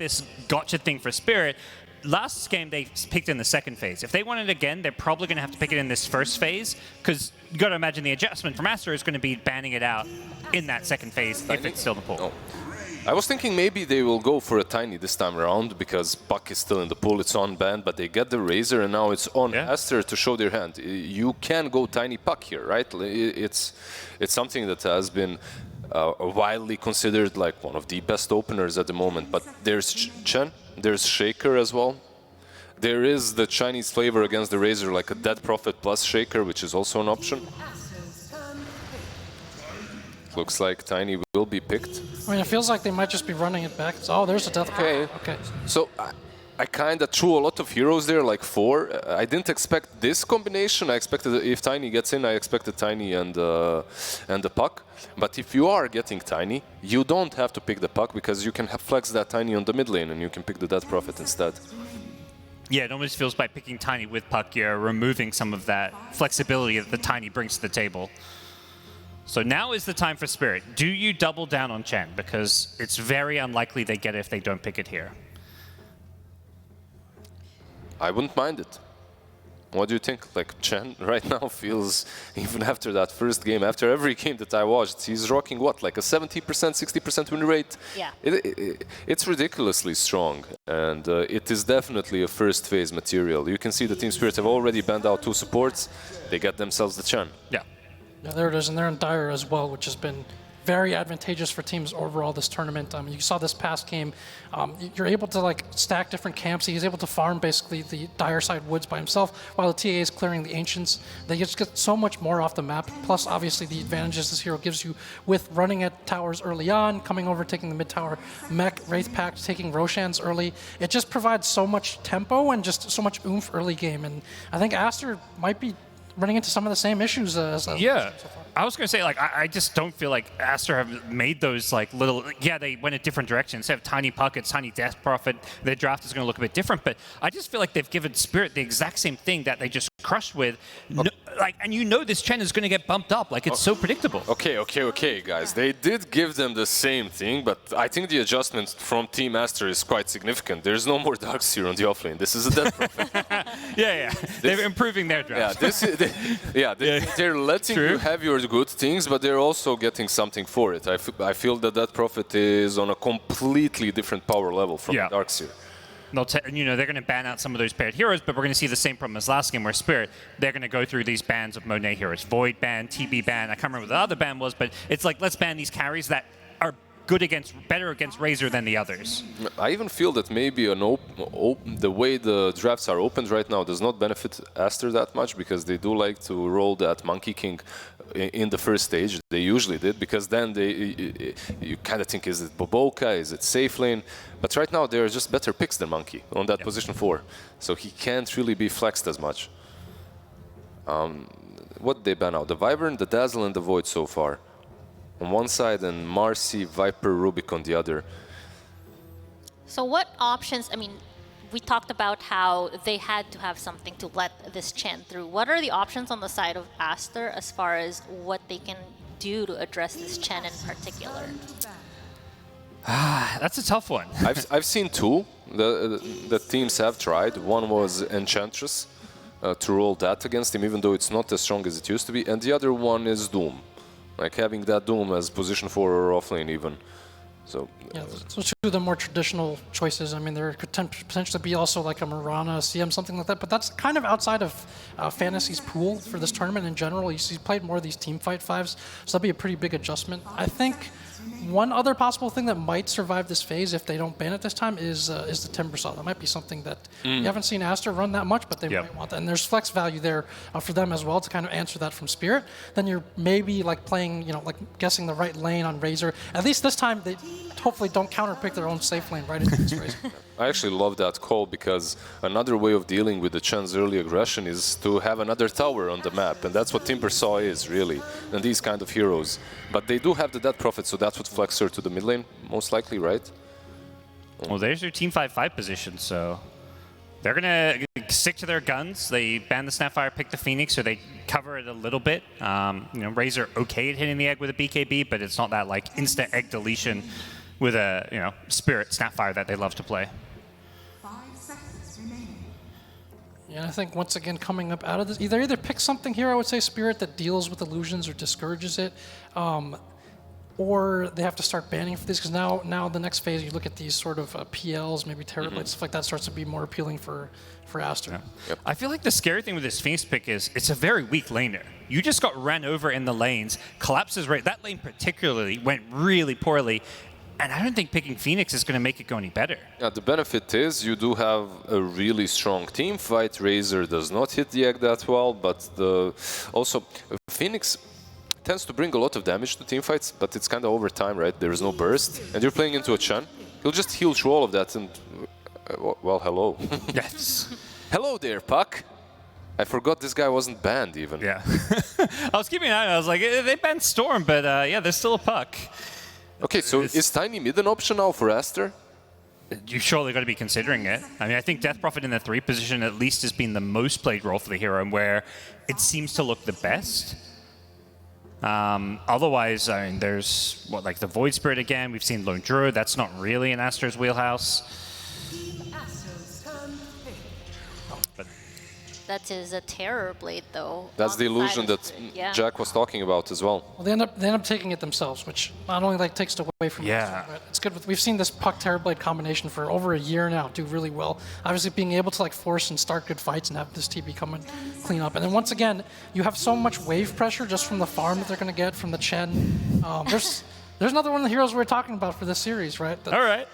this gotcha thing for Spirit. Last game, they picked in the second phase. If they want it again, they're probably going to have to pick it in this first phase, because you got to imagine the adjustment from Aster is going to be banning it out in that second phase if it's still in the pool. Oh. I was thinking maybe they will go for a Tiny this time around, because Puck is still in the pool, it's on band, but they get the Razor, and now it's on Aster to show their hand. You can go Tiny Puck here, right? It's something that has been widely considered like one of the best openers at the moment, but there's Chen. There's Shaker as well. There is the Chinese flavor against the Razor, like a Dead Prophet plus Shaker, which is also an option. Looks like Tiny will be picked. I mean, it feels like they might just be running it back. Oh, there's a Death Prophet. Okay. So I kind of threw a lot of heroes there, like 4. I didn't expect this combination. I expected, if Tiny gets in, I expected Tiny and the Puck. But if you are getting Tiny, you don't have to pick the Puck, because you can flex that Tiny on the mid lane and you can pick the Death Prophet instead. Yeah, it almost feels by picking Tiny with Puck, you're removing some of that flexibility that the Tiny brings to the table. So now is the time for Spirit. Do you double down on Chen? Because it's very unlikely they get it if they don't pick it here. I wouldn't mind it. What do you think? Like, Chen right now feels, even after that first game, after every game that I watched, he's rocking what, like a 70%, 60% win rate? Yeah. It's ridiculously strong, and it is definitely a first phase material. You can see the Team Spirit have already banned out 2 supports. They get themselves the Chen. Yeah. Yeah, there it is, and they're in Dire as well, which has been very advantageous for teams overall this tournament. You saw this past game, you're able to like stack different camps. He's able to farm basically the Dire side woods by himself, while the TA is clearing the Ancients. They just get so much more off the map, plus obviously the advantages this hero gives you with running at towers early on, coming over, taking the mid tower, mech, Wraith Pact, taking Roshans early. It just provides so much tempo and just so much oomph early game, and I think Aster might be running into some of the same issues as yeah. so far. I was going to say, like, I just don't feel like Aster have made those, like, little... Yeah, they went a different direction. Instead of Tiny Puck, it's Tiny Death Prophet. Their draft is going to look a bit different, but I just feel like they've given Spirit the exact same thing that they just crushed with. No, like, and you know this Chen is going to get bumped up. Like, it's so predictable. Okay, guys. They did give them the same thing, but I think the adjustment from Team Aster is quite significant. There's no more Darkseer on the offlane. This is a Death Prophet. Yeah. They're improving their draft. They're letting you have your good things, but they're also getting something for it. I feel that Death Prophet is on a completely different power level from Darkseer. They're going to ban out some of those paired heroes, but we're going to see the same problem as last game where Spirit, they're going to go through these bans of Monet heroes. Void ban, TB ban, I can't remember what the other ban was, but it's like, let's ban these carries that are better against Razor than the others. I even feel that maybe the way the drafts are opened right now does not benefit Aster that much, because they do like to roll that Monkey King in the first stage. They usually did, because then you kind of think, is it Boboka, is it safe lane? But right now they're just better picks than Monkey on that position 4, so he can't really be flexed as much. What did they ban out? The Wyvern, the Dazzle, and the Void so far on one side, and Marcy, Viper, Rubik on the other. So what options, I mean, we talked about how they had to have something to let this Chen through. What are the options on the side of Aster as far as what they can do to address this Chen in particular? That's a tough one. I've seen 2 that teams have tried. One was Enchantress, to roll that against him, even though it's not as strong as it used to be. And the other one is Doom, like having that Doom as position 4 or offlane even. So, yeah, so 2 of the more traditional choices. I mean, there could potentially be also like a Mirana, CM, something like that, but that's kind of outside of Fantasy's pool for this tournament in general. He's played more of these team fight 5s, so that'd be a pretty big adjustment. I think one other possible thing that might survive this phase if they don't ban it this time is the Timbersaw. That might be something that you haven't seen Aster run that much, but they might want that. And there's flex value there for them as well to kind of answer that from Spirit. Then you're maybe like playing, like guessing the right lane on Razor. At least this time they hopefully don't counterpick their own safe lane right into this Razor. I actually love that call, because another way of dealing with the Chen's early aggression is to have another tower on the map, and that's what Timbersaw is, really, and these kind of heroes. But they do have the Death Prophet, so that's what flex her to the mid lane, most likely, right? Well, there's their Team 5-5 position, so they're going to stick to their guns. They ban the Snapfire, pick the Phoenix, so they cover it a little bit. Razor okay at hitting the egg with a BKB, but it's not that like instant egg deletion with a Spirit Snapfire that they love to play. 5 seconds remaining. Yeah, I think once again coming up out of this, either pick something here, I would say Spirit, that deals with illusions or discourages it, or they have to start banning for these, because now the next phase you look at these sort of PLs, maybe Terrorblade, stuff like that starts to be more appealing for Aster. Yeah. Yep. I feel like the scary thing with this Phoenix pick is it's a very weak laner. You just got ran over in the lanes, collapses right. That lane particularly went really poorly, and I don't think picking Phoenix is going to make it go any better. Yeah, the benefit is you do have a really strong team fight. Razor does not hit the egg that well, but also Phoenix tends to bring a lot of damage to team fights, but it's kind of over time, right? There is no burst, and you're playing into a Chen. He'll just heal through all of that, and well, hello. Yes. Hello there, Puck. I forgot this guy wasn't banned even. Yeah. I was keeping an eye on it. I was like, they banned Storm, but yeah, there's still a Puck. Okay, so is Tiny Mid an option now for Aster? You surely got to be considering it. I mean, I think Death Prophet in the 3 position at least has been the most played role for the hero, and where it seems to look the best. Otherwise, I mean, there's like the Void Spirit again. We've seen Lone Druid. That's not really in Aster's wheelhouse. That is a Terrorblade, though. That's the illusion that Jack was talking about as well. Well, they end up taking it themselves, which not only takes it away from us, but it's good. We've seen this Puck Terrorblade combination for over a year now do really well. Obviously, being able to force and start good fights and have this TB come and clean up. And then once again, you have so much wave pressure just from the farm that they're going to get from the Chen. There's another one of the heroes we're talking about for this series, right? All right.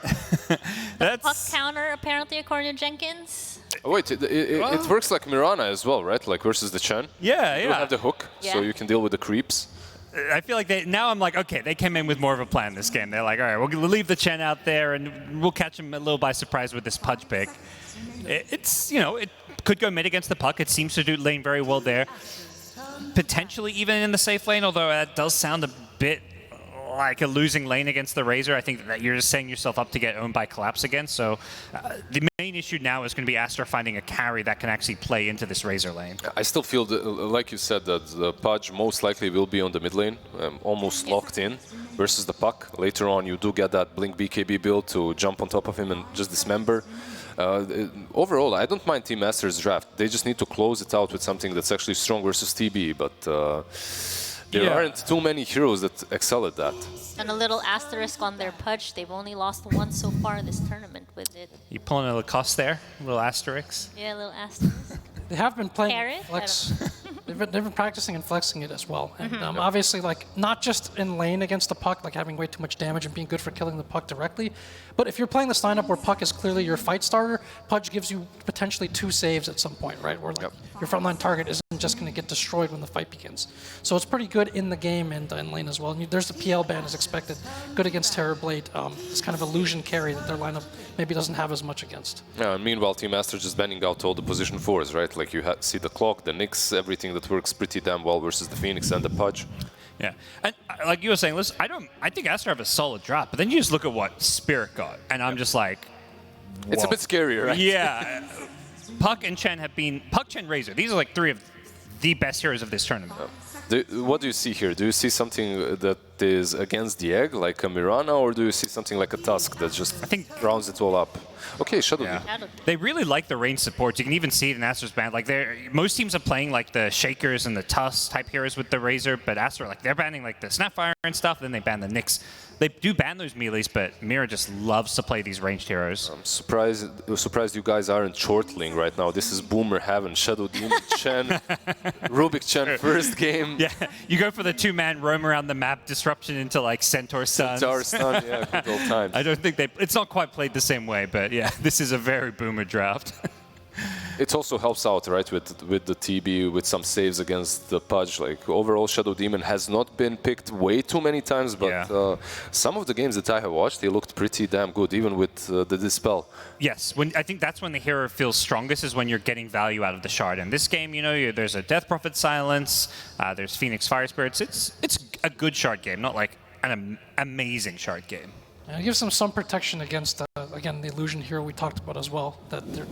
That's Puck counter, apparently, according to Jenkins. Oh, wait, it works like Mirana as well, right? Like versus the Chen. Yeah, yeah. You have the hook, so you can deal with the creeps. I feel like now I'm like, okay, they came in with more of a plan this game. They're like, all right, we'll leave the Chen out there and we'll catch him a little by surprise with this Pudge pick. It's, it could go mid against the Puck. It seems to do lane very well there. Potentially even in the safe lane, although that does sound a bit like a losing lane against the Razor. I think that you're just setting yourself up to get owned by Collapse again. So the main issue now is going to be Aster finding a carry that can actually play into this Razor lane. I still feel, like you said, that the Pudge most likely will be on the mid lane, almost locked in, versus the Puck. Later on, you do get that Blink BKB build to jump on top of him and just dismember. Overall, I don't mind Team Aster's draft. They just need to close it out with something that's actually strong versus TB, but there aren't too many heroes that excel at that. And a little asterisk on their Pudge. They've only lost once so far this tournament with it. You pulling a Lacoste there? A little asterisk? Yeah, a little asterisk. They have been playing Carrot? flex. They've been practicing and flexing it as well. And obviously, not just in lane against the Puck, having way too much damage and being good for killing the Puck directly, but if you're playing this lineup where Puck is clearly your fight starter, Pudge gives you potentially 2 saves at some point, right? Where your frontline target isn't just going to get destroyed when the fight begins. So it's pretty good in the game and in lane as well. And there's the PL ban as expected. Good against Terrorblade. This kind of illusion carry that their lineup maybe doesn't have as much against. Yeah, and meanwhile, Team Aster just banning out all the position 4s, right? Like you see the clock, the Nyx, everything that works pretty damn well versus the Phoenix and the Pudge. Yeah, and like you were saying, listen, I think Aster have a solid drop, but then you just look at what Spirit got, and I'm just like, whoa. It's a bit scarier, right? Yeah, Puck and Chen have been Puck, Chen, Razor. These are 3 of the best heroes of this tournament. What do you see here? Do you see something that is against the egg, like a Mirana, or do you see something like a Tusk that just rounds it all up? Okay, Shadow Demon. They really like the range supports. You can even see it in Aster's band. Most teams are playing the Shakers and the Tusk type heroes with the Razor, but Aster, they're banning the Snapfire and stuff, then they ban the Nyx. They do ban those melees, but Mira just loves to play these ranged heroes. I'm surprised you guys aren't shortling right now. This is Boomer Heaven, Shadow Demon, Chen, Rubik Chen first game. Yeah, you go for the 2-man roam around the map disruption into Centaur Sun. Centaur Sun, yeah, good old times. I don't think it's not quite played the same way, but yeah, this is a very Boomer draft. It also helps out, right, with the TB, with some saves against the Pudge. Overall, Shadow Demon has not been picked way too many times, but some of the games that I have watched, they looked pretty damn good, even with the Dispel. Yes, I think that's when the hero feels strongest, is when you're getting value out of the shard. In this game, there's a Death Prophet Silence, there's Phoenix Fire Spirits. It's a good shard game, not an amazing shard game. And it gives them some protection against, again, the illusion hero we talked about as well, that they're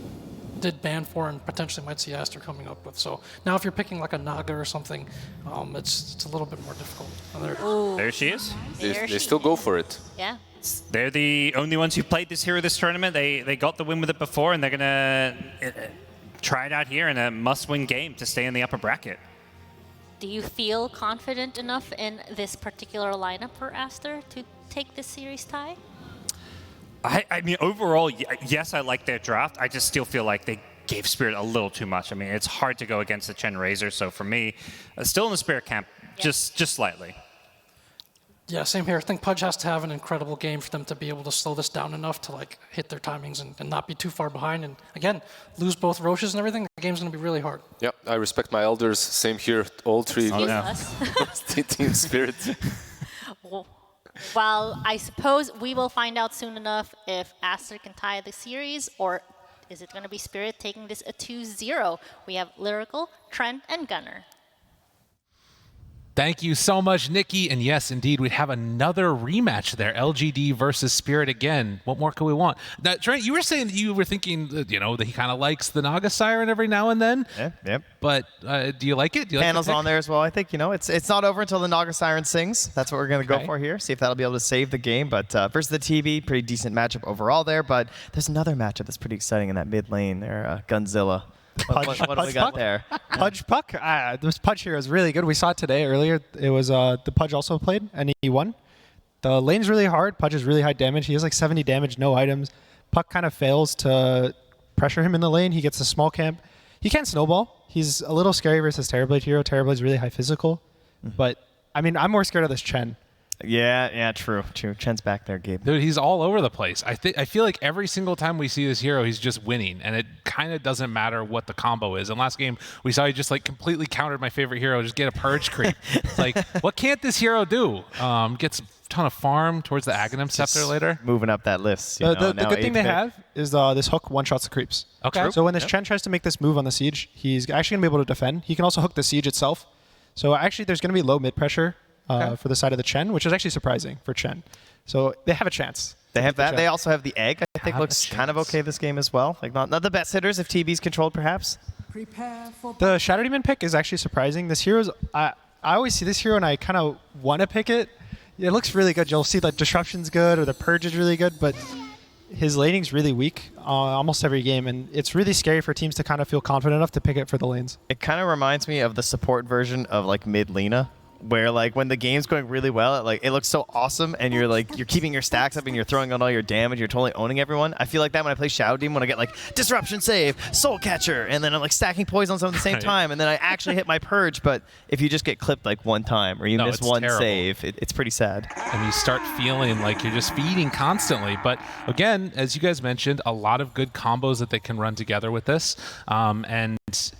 did ban for and potentially might see Aster coming up with. So now if you're picking a Naga or something, it's a little bit more difficult. There she is. They still go for it. Yeah. they're the only ones who played this hero this tournament. They got the win with it before, and they're going to try it out here in a must-win game to stay in the upper bracket. Do you feel confident enough in this particular lineup for Aster to take this series tie? I mean, overall, yes, I like their draft. I just still feel like they gave Spirit a little too much. I mean, it's hard to go against the Chen Razor. So for me, still in the Spirit camp, just slightly. Yeah, same here. I think Pudge has to have an incredible game for them to be able to slow this down enough to like hit their timings and not be too far behind. And again, lose both Roches and everything, the game's going to be really hard. Yeah, I respect my elders. Same here. All three. Team Spirit. Well, I suppose we will find out soon enough if Aster can tie the series, or is it going to be Spirit taking this a 2-0? We have Lyrical, Trent, and Gunner. Thank you so much, Nikki. And yes, indeed, we have another rematch there. LGD versus Spirit again. What more could we want? Now, Trent, you were saying that you were thinking, that he kind of likes the Naga Siren every now and then. Yeah, yep. But do you like it? Do you Panels like on there as well. I think, it's not over until the Naga Siren sings. That's what we're going to go for here. See if that'll be able to save the game. But versus the TV, pretty decent matchup overall there. But there's another matchup that's pretty exciting in that mid lane there, Gunzilla. What do we got there? Pudge Puck. This Pudge hero is really good. We saw it today earlier. It was the Pudge also played, and he won. The lane's really hard. Pudge is really high damage. He has like 70 damage, no items. Puck kind of fails to pressure him in the lane. He gets a small camp. He can't snowball. He's a little scary versus Terrorblade hero. Terrorblade's really high physical. But, I mean, I'm more scared of this Chen. Yeah, true. Chen's back there, Gabe. Dude, he's all over the place. I feel like every single time we see this hero, he's just winning, and it kind of doesn't matter what the combo is. And last game, we saw he just like completely countered my favorite hero, just get a purge creep. It's like, what can't this hero do? Gets a ton of farm towards the Aghanim Scepter later. Moving up that list. The good thing they have is this hook one-shots the creeps. Okay. So when this Chen tries to make this move on the siege, he's actually going to be able to defend. He can also hook the siege itself. So actually, there's going to be low mid pressure. For the side of the Chen, which is actually surprising for Chen. So they have a chance. They have that. They also have the egg. I think looks kind of okay this game as well. Like not the best hitters if TB's controlled, perhaps. Prepare for The Shadow Demon pick is actually surprising. This hero's I always see this hero and I kind of want to pick it. It looks really good. You'll see that Disruption's good or the Purge is really good, but his laning's really weak almost every game, and it's really scary for teams to kind of feel confident enough to pick it for the lanes. It kind of reminds me of the support version of like mid Lena, where like when the game's going really well, it looks so awesome, and you're keeping your stacks up and you're throwing out all your damage, you're totally owning everyone. I feel like that when I play Shadow Demon, when I get like Disruption Save, Soul Catcher, and then I'm like stacking poisons at the same time, and then I actually hit my Purge, but if you just get clipped like one time or you miss one save, it's pretty sad. And you start feeling like you're just feeding constantly. But again, as you guys mentioned, a lot of good combos that they can run together with this. And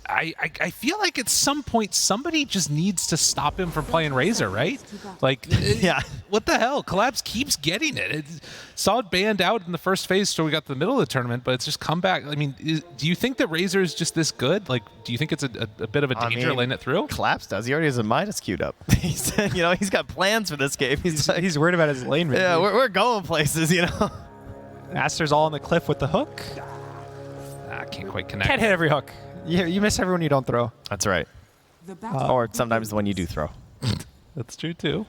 I feel like at some point somebody just needs to stop him from playing Razor, right? Like, yeah. What the hell? Collapse keeps getting it. Saw it banned out in the first phase, so we got to the middle of the tournament, but it's just come back. I mean, do you think that Razor is just this good? Like, do you think it's a bit of a danger laying it through? Collapse does. He already has a Midas queued up. He's got plans for this game. He's worried about his lane. Maybe. Yeah, we're going places, Aster's all on the cliff with the hook. I can't quite connect. Can't hit every hook. You miss everyone you don't throw. That's right. the battle. Or sometimes the one you do throw. That's true too.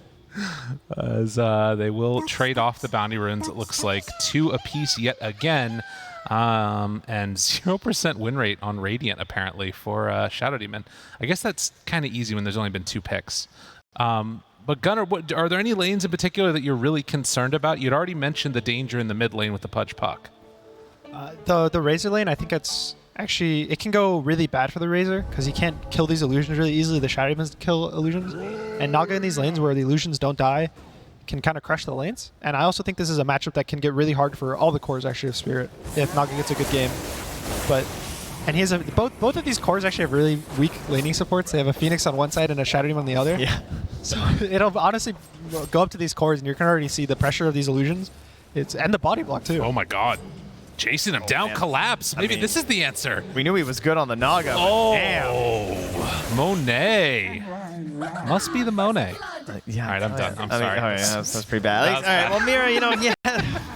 As they will trade off the bounty runes, it looks like 2 apiece yet again, and 0% win rate on Radiant apparently for Shadow Demon. I guess that's kind of easy when there's only been 2 picks. But Gunnar, are there any lanes in particular that you're really concerned about? You'd already mentioned the danger in the mid lane with the Pudge Puck. The Razor lane, I think it can go really bad for the Razor because he can't kill these illusions really easily. The Shadow Demons kill illusions. And Naga in these lanes where the illusions don't die can kind of crush the lanes. And I also think this is a matchup that can get really hard for all the cores actually of Spirit if Naga gets a good game. And he has both of these cores actually have really weak laning supports. They have a Phoenix on one side and a Shadow Demon on the other. Yeah. So it'll honestly go up to these cores and you can already see the pressure of these illusions. And the body block too. Oh my god. Chasing him down, man. Collapse. Maybe this is the answer. We knew he was good on the Naga. Oh, damn. Monet. Must be the Monet. Yeah. All right, I'm done. I'm sorry. All right, that's pretty bad. All right, well, Mira,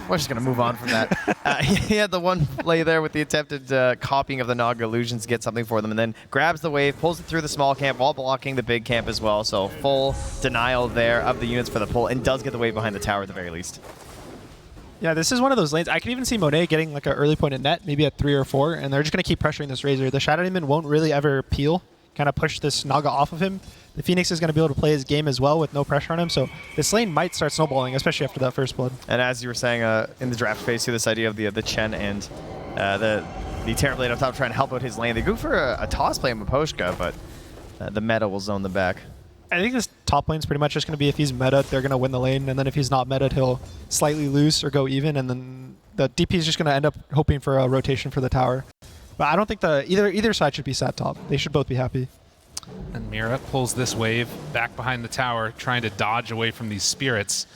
we're just going to move on from that. He had the one play there with the attempted copying of the Naga illusions to get something for them, and then grabs the wave, pulls it through the small camp while blocking the big camp as well. So full denial there of the units for the pull, and does get the wave behind the tower at the very least. Yeah, this is one of those lanes. I can even see Monet getting like an early point at net, maybe at 3 or 4, and they're just going to keep pressuring this Razor. The Shadow Demon won't really ever peel, kind of push this Naga off of him. The Phoenix is going to be able to play his game as well with no pressure on him, so this lane might start snowballing, especially after that first blood. And as you were saying in the draft phase, this idea of the Chen and the Terrorblade up top trying to help out his lane. They go for a toss play on Miposhka, but the meta will zone them back. I think this top lane's pretty much just going to be if he's meta, they're going to win the lane, and then if he's not meta, he'll slightly lose or go even, and then the DP is just going to end up hoping for a rotation for the tower. But I don't think either side should be sat top. They should both be happy. And Mira pulls this wave back behind the tower, trying to dodge away from these spirits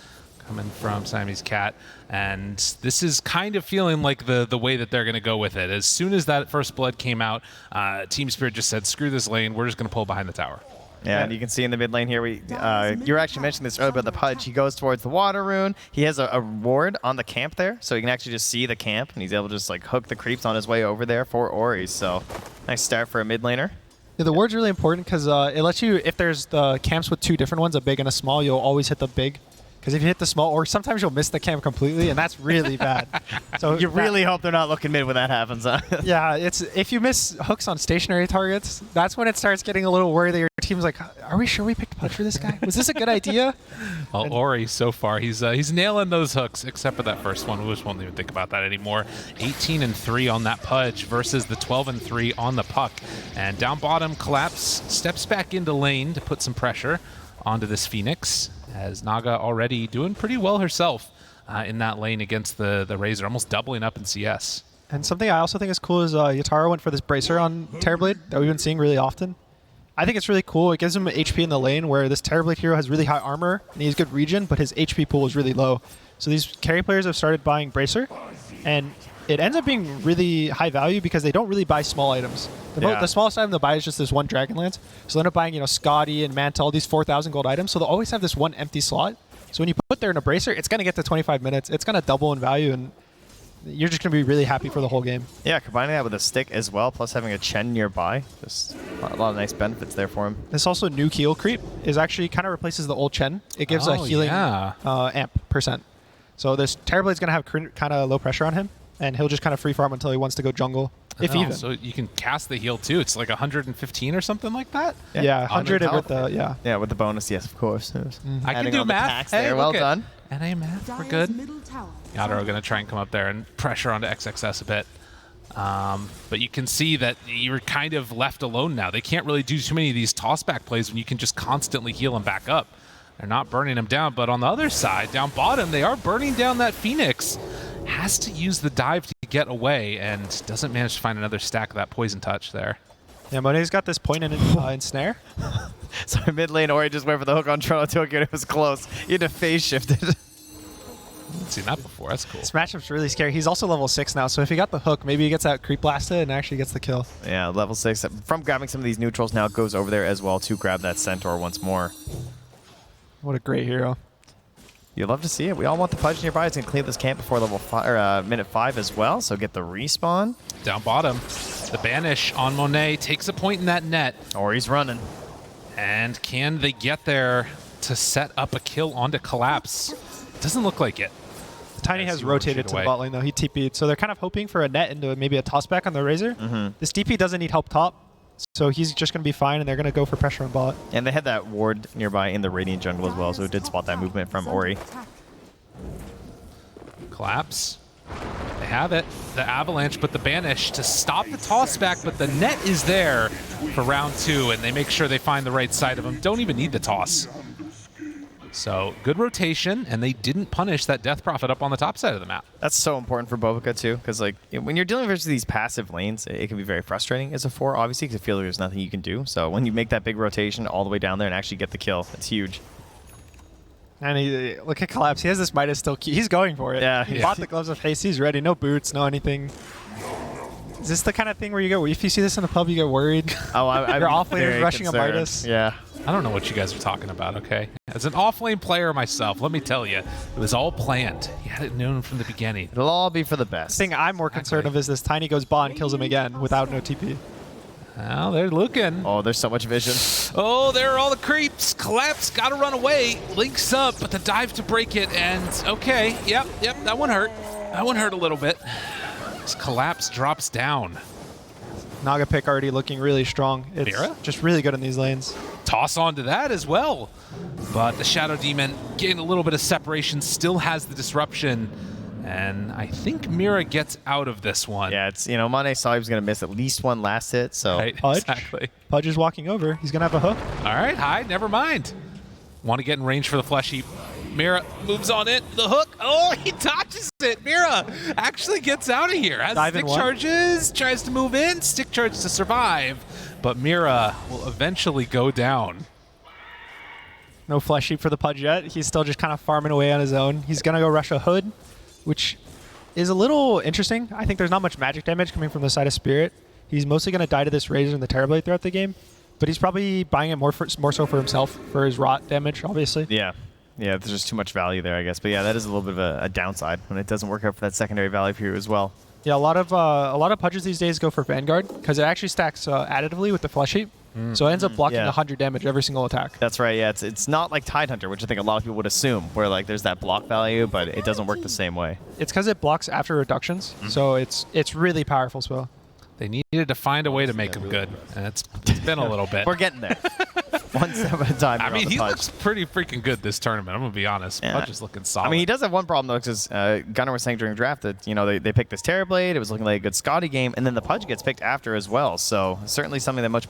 coming from Siamese Cat. And this is kind of feeling like the way that they're going to go with it. As soon as that first blood came out, Team Spirit just said, screw this lane, we're just going to pull behind the tower. Yeah, and you can see in the mid lane here, you were actually mentioning this earlier about the Pudge. He goes towards the water rune. He has a ward on the camp there, so you can actually just see the camp, and he's able to just like hook the creeps on his way over there for Ori. So nice start for a mid laner. Yeah, the ward's really important because it lets you, if there's the camps with 2 different ones, a big and a small, you'll always hit the big. Because if you hit the small, or sometimes you'll miss the camp completely, and that's really bad. So You really hope they're not looking mid when that happens, huh? yeah, it's if you miss hooks on stationary targets, that's when it starts getting a little worried that your team's like, are we sure we picked Pudge for this guy? Was this a good idea? Well, Ori, so far, he's nailing those hooks, except for that first one. We just won't even think about that anymore. 18-3 on that Pudge versus the 12-3 on the Puck. And down bottom, Collapse steps back into lane to put some pressure onto this Phoenix, as Naga already doing pretty well herself in that lane against the Razor, almost doubling up in CS. And something I also think is cool is Yatara went for this bracer on Terrorblade that we've been seeing really often. I think it's really cool. It gives him HP in the lane where this Terrorblade hero has really high armor and he has good regen, but his HP pool is really low. So these carry players have started buying bracer, and it ends up being really high value because they don't really buy small items. The smallest item they'll buy is just this one Dragonlance. So they'll end up buying, Scotty and Manta, all these 4,000 gold items. So they'll always have this one empty slot. So when you put there in a bracer, it's going to get to 25 minutes. It's going to double in value, and you're just going to be really happy for the whole game. Yeah, combining that with a stick as well, plus having a Chen nearby. Just a lot of nice benefits there for him. This also new heal creep is actually kind of replaces the old Chen. It gives a healing amp %. So this Terrorblade's going to have kind of low pressure on him, and he'll just kind of free farm until he wants to go jungle, if even. So you can cast the heal too. It's like 115 or something like that? Yeah, 100 with the, Yeah, with the bonus, yes, of course. I can do math. Hey, there. Well done. NA math, we're good. Yadro going to try and come up there and pressure onto XXS a bit. But you can see that you're kind of left alone now. They can't really do too many of these tossback plays when you can just constantly heal them back up. They're not burning him down, but on the other side, down bottom, they are burning down that Phoenix. Has to use the dive to get away and doesn't manage to find another stack of that poison touch there. Yeah, Monet's got this point in snare. Sorry, mid lane, Ori just went for the hook on Toronto Tokyo. It was close. He had to phase shift it. I've seen that before. That's cool. This matchup's really scary. He's also level 6 now, so if he got the hook, maybe he gets that creep blasted and actually gets the kill. Yeah, level 6. From grabbing some of these neutrals now, goes over there as well to grab that Centaur once more. What a great hero. You'd love to see it. We all want the Pudge nearby. It's going to clear this camp before level 5, or minute 5 as well, so get the respawn. Down bottom, the Banish on Monet takes a point in that net. Ori's running. And can they get there to set up a kill onto Collapse? Doesn't look like it. Tiny has rotated to the bot lane, though. He TP'd, so they're kind of hoping for a net into maybe a tossback on the Razor. This DP doesn't need help top, so he's just going to be fine, and they're going to go for pressure on bot. And they had that ward nearby in the Radiant jungle as well, so it did spot that movement from Ori. Collapse. They have it. The Avalanche, but the Banish to stop the tossback, but the net is there for round 2, and they make sure they find the right side of him. Don't even need the toss. So good rotation, and they didn't punish that Death Prophet up on the top side of the map. That's so important for Bobica too, because like when you're dealing with these passive lanes, it can be very frustrating as a 4, obviously, because you feel like there's nothing you can do. So when you make that big rotation all the way down there and actually get the kill, it's huge. And look at Collapse. He has this Midas still. He's going for it. Yeah. He bought the gloves of haste. He's ready. No boots, no anything. Is this the kind of thing where you go, if you see this in the pub, you get worried? Oh, I'm Your off-laner rushing concerned. a Midas? Yeah. I don't know what you guys are talking about, okay? As an off-lane player myself, let me tell you, it was all planned. You had it known from the beginning. It'll all be for the best. The thing I'm more concerned of is this Tiny goes bot and kills him again without no TP. Well, they're looking. Oh, there's so much vision. Oh, there are all the creeps. Collapse, gotta run away. Links up, but the dive to break it, and okay, yep, that one hurt. That one hurt a little bit. This Collapse drops down. Naga pick already looking really strong. It's Mira? just really good in these lanes. Toss onto that as well. But the Shadow Demon getting a little bit of separation, still has the disruption. And I think Mira gets out of this one. Yeah, it's, Mane saw he was going to miss at least one last hit, so. Right, Pudge. exactly. Pudge is walking over. He's going to have a hook. All right, hi, never mind. Want to get in range for the Flesh Heap. Mira moves on it. The hook. Oh, he dodges it. Mira actually gets out of here. Has Dive in stick one. charges, tries to move in, stick charge to survive. But Mira will eventually go down. No flesh sheep for the Pudge yet. He's still just kind of farming away on his own. He's going to go rush a Hood, which is a little interesting. I think there's not much magic damage coming from the side of Spirit. He's mostly going to die to this Razor and the Terrorblade throughout the game, but he's probably buying it more so for himself, for his rot damage, obviously. Yeah. Yeah, there's just too much value there, I guess. But yeah, that is a little bit of a downside when it doesn't work out for that secondary value for you as well. Yeah, a lot of Pudges these days go for Vanguard because it actually stacks additively with the Flesh Heap. So it ends up blocking 100 damage every single attack. That's right, yeah. It's not like Tidehunter, which I think a lot of people would assume, where like there's that block value, but it doesn't work the same way. It's because it blocks after reductions, so it's really powerful spell. They needed to find a way to make him good, and it's been a little bit. We're getting there. One step at a time. I mean, he looks pretty freaking good this tournament. I'm going to be honest. Yeah. Pudge is looking solid. I mean, he does have one problem, though, because Gunnar was saying during draft that, they picked this Terrorblade. It was looking like a good Scotty game, and then the Pudge gets picked after as well. So certainly something that most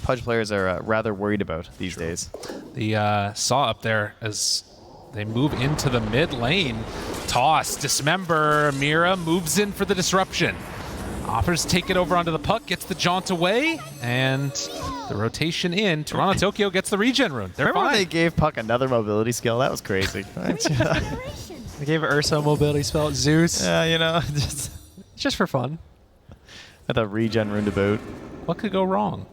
Pudge players are rather worried about these days. The Saw up there as they move into the mid lane. Toss, dismember, Mira moves in for the disruption. Offers to take it over onto the puck, gets the jaunt away, and the rotation in. Toronto Tokyo gets the regen rune. They're Remember fine. when they gave Puck another mobility skill? That was crazy. They gave Ursa a mobility spell, Zeus. Just for fun. At the regen rune to boot. What could go wrong?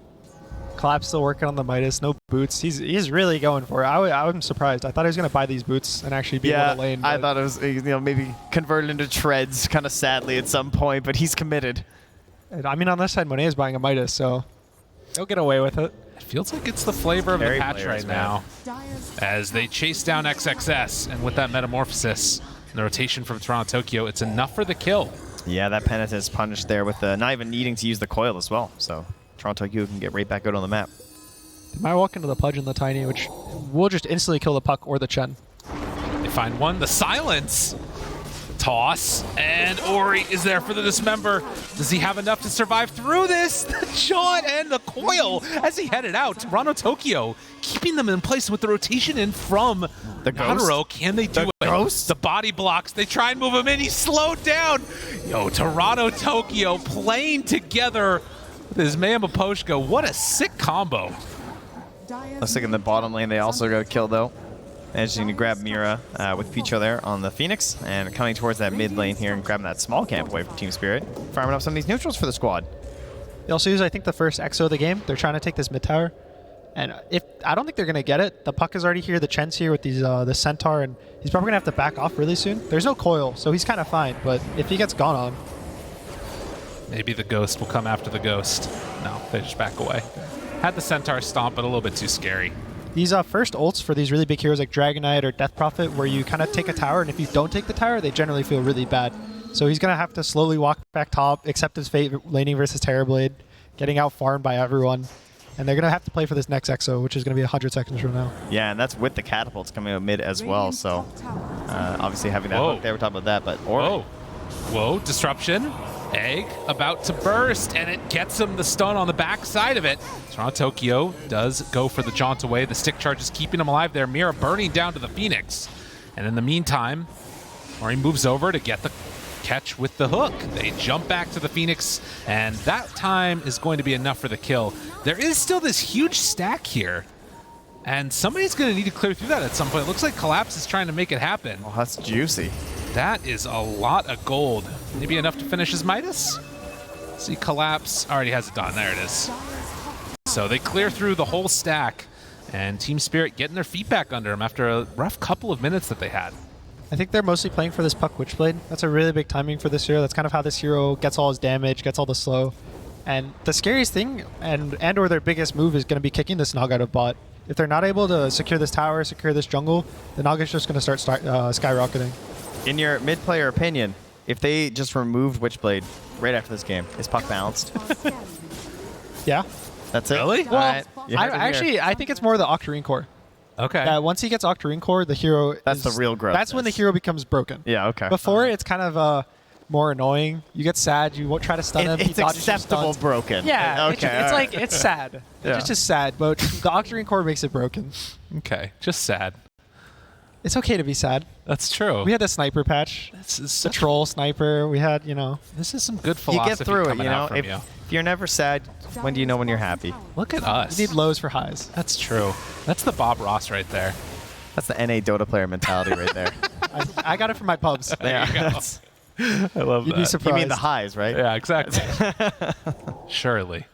Collapse still working on the Midas, no boots. He's really going for it. I'm surprised. I thought he was going to buy these boots and actually be able to lane. I thought it was maybe converted into treads kind of sadly at some point, but he's committed. I mean, on this side, Monet is buying a Midas, so he'll get away with it. It feels like it's the flavor of the Very patch players, right man. now. As they chase down XXS, and with that Metamorphosis and the rotation from Toronto Tokyo, it's enough for the kill. Yeah, that Penitent is punished there with not even needing to use the coil as well. So Toronto Tokyo can get right back out on the map. They might walk into the Pudge and the Tiny, which will just instantly kill the Puck or the Chen. They find one, the silence. Toss, and Ori is there for the dismember. Does he have enough to survive through this? The jaunt and the coil as he headed out. Toronto Tokyo keeping them in place with the rotation in from The ghost? Nadaro. Can they do it? Ghost? The body blocks. They try and move him in. He's slowed down. Yo, Toronto Tokyo playing together with his man Maposhka. What a sick combo. Looks like in the bottom lane they also got killed though. Managing to grab Mira with Picho there on the Phoenix, and coming towards that mid lane here and grabbing that small camp away from Team Spirit. Farming up some of these neutrals for the squad. They also use, I think, the first EXO of the game. They're trying to take this mid tower. And I don't think they're going to get it. The Puck is already here. The Chen's here with these the Centaur, and he's probably going to have to back off really soon. There's no coil, so he's kind of fine. But if he gets gone on... Maybe the Ghost will come after the Ghost. No, they just back away. Had the Centaur stomp, but a little bit too scary. These first ults for these really big heroes like Dragon Knight or Death Prophet, where you kind of take a tower, and if you don't take the tower, they generally feel really bad. So he's going to have to slowly walk back top, accept his fate laning versus Terrorblade, getting out farmed by everyone. And they're going to have to play for this next EXO, which is going to be 100 seconds from now. Yeah, and that's with the catapults coming out mid as well. So obviously having that hook there, we're talking about that. But Whoa, disruption. Egg about to burst, and it gets him the stun on the back side of it. Toronto Tokyo does go for the jaunt away. The stick charge is keeping him alive there. Mira burning down to the Phoenix. And in the meantime, Ori moves over to get the catch with the hook. They jump back to the Phoenix, and that time is going to be enough for the kill. There is still this huge stack here, and somebody's going to need to clear through that at some point. It looks like Collapse is trying to make it happen. Oh, that's juicy. That is a lot of gold. Maybe enough to finish his Midas? See, Collapse already has it done. There it is. So they clear through the whole stack, and Team Spirit getting their feet back under them after a rough couple of minutes that they had. I think they're mostly playing for this Puck Witchblade. That's a really big timing for this hero. That's kind of how this hero gets all his damage, gets all the slow. And the scariest thing and or their biggest move is going to be kicking this Naga out of bot. If they're not able to secure this tower, secure this jungle, the Naga's just going to start skyrocketing. In your mid-player opinion, if they just removed Witchblade right after this game, is Puck balanced? Yeah. That's it? Really? All right. You heard it here. I think it's more the Octarine Core. Okay. Once he gets Octarine Core, the hero That's the real growth. That's when the hero becomes broken. Yeah, okay. Before, it's kind of more annoying. You get sad. You won't try to stun him. He It's dodges your acceptable stuns. broken. Yeah. Okay. It's all like, right. it's sad. Yeah. It's just sad. But the Octarine Core makes it broken. Okay. Just sad. It's okay to be sad. That's true. We had the sniper patch. This is The troll sniper. We had, This is some good You philosophy get through it, coming you know? out from If you. you're never sad, when do you know when you're happy? Look at us. You need lows for highs. That's true. That's the Bob Ross right there. That's the NA Dota player mentality right there. I got it from my pubs. There you go. that's- I love You'd be that. surprised. You mean the highs, right? Yeah, exactly. Surely.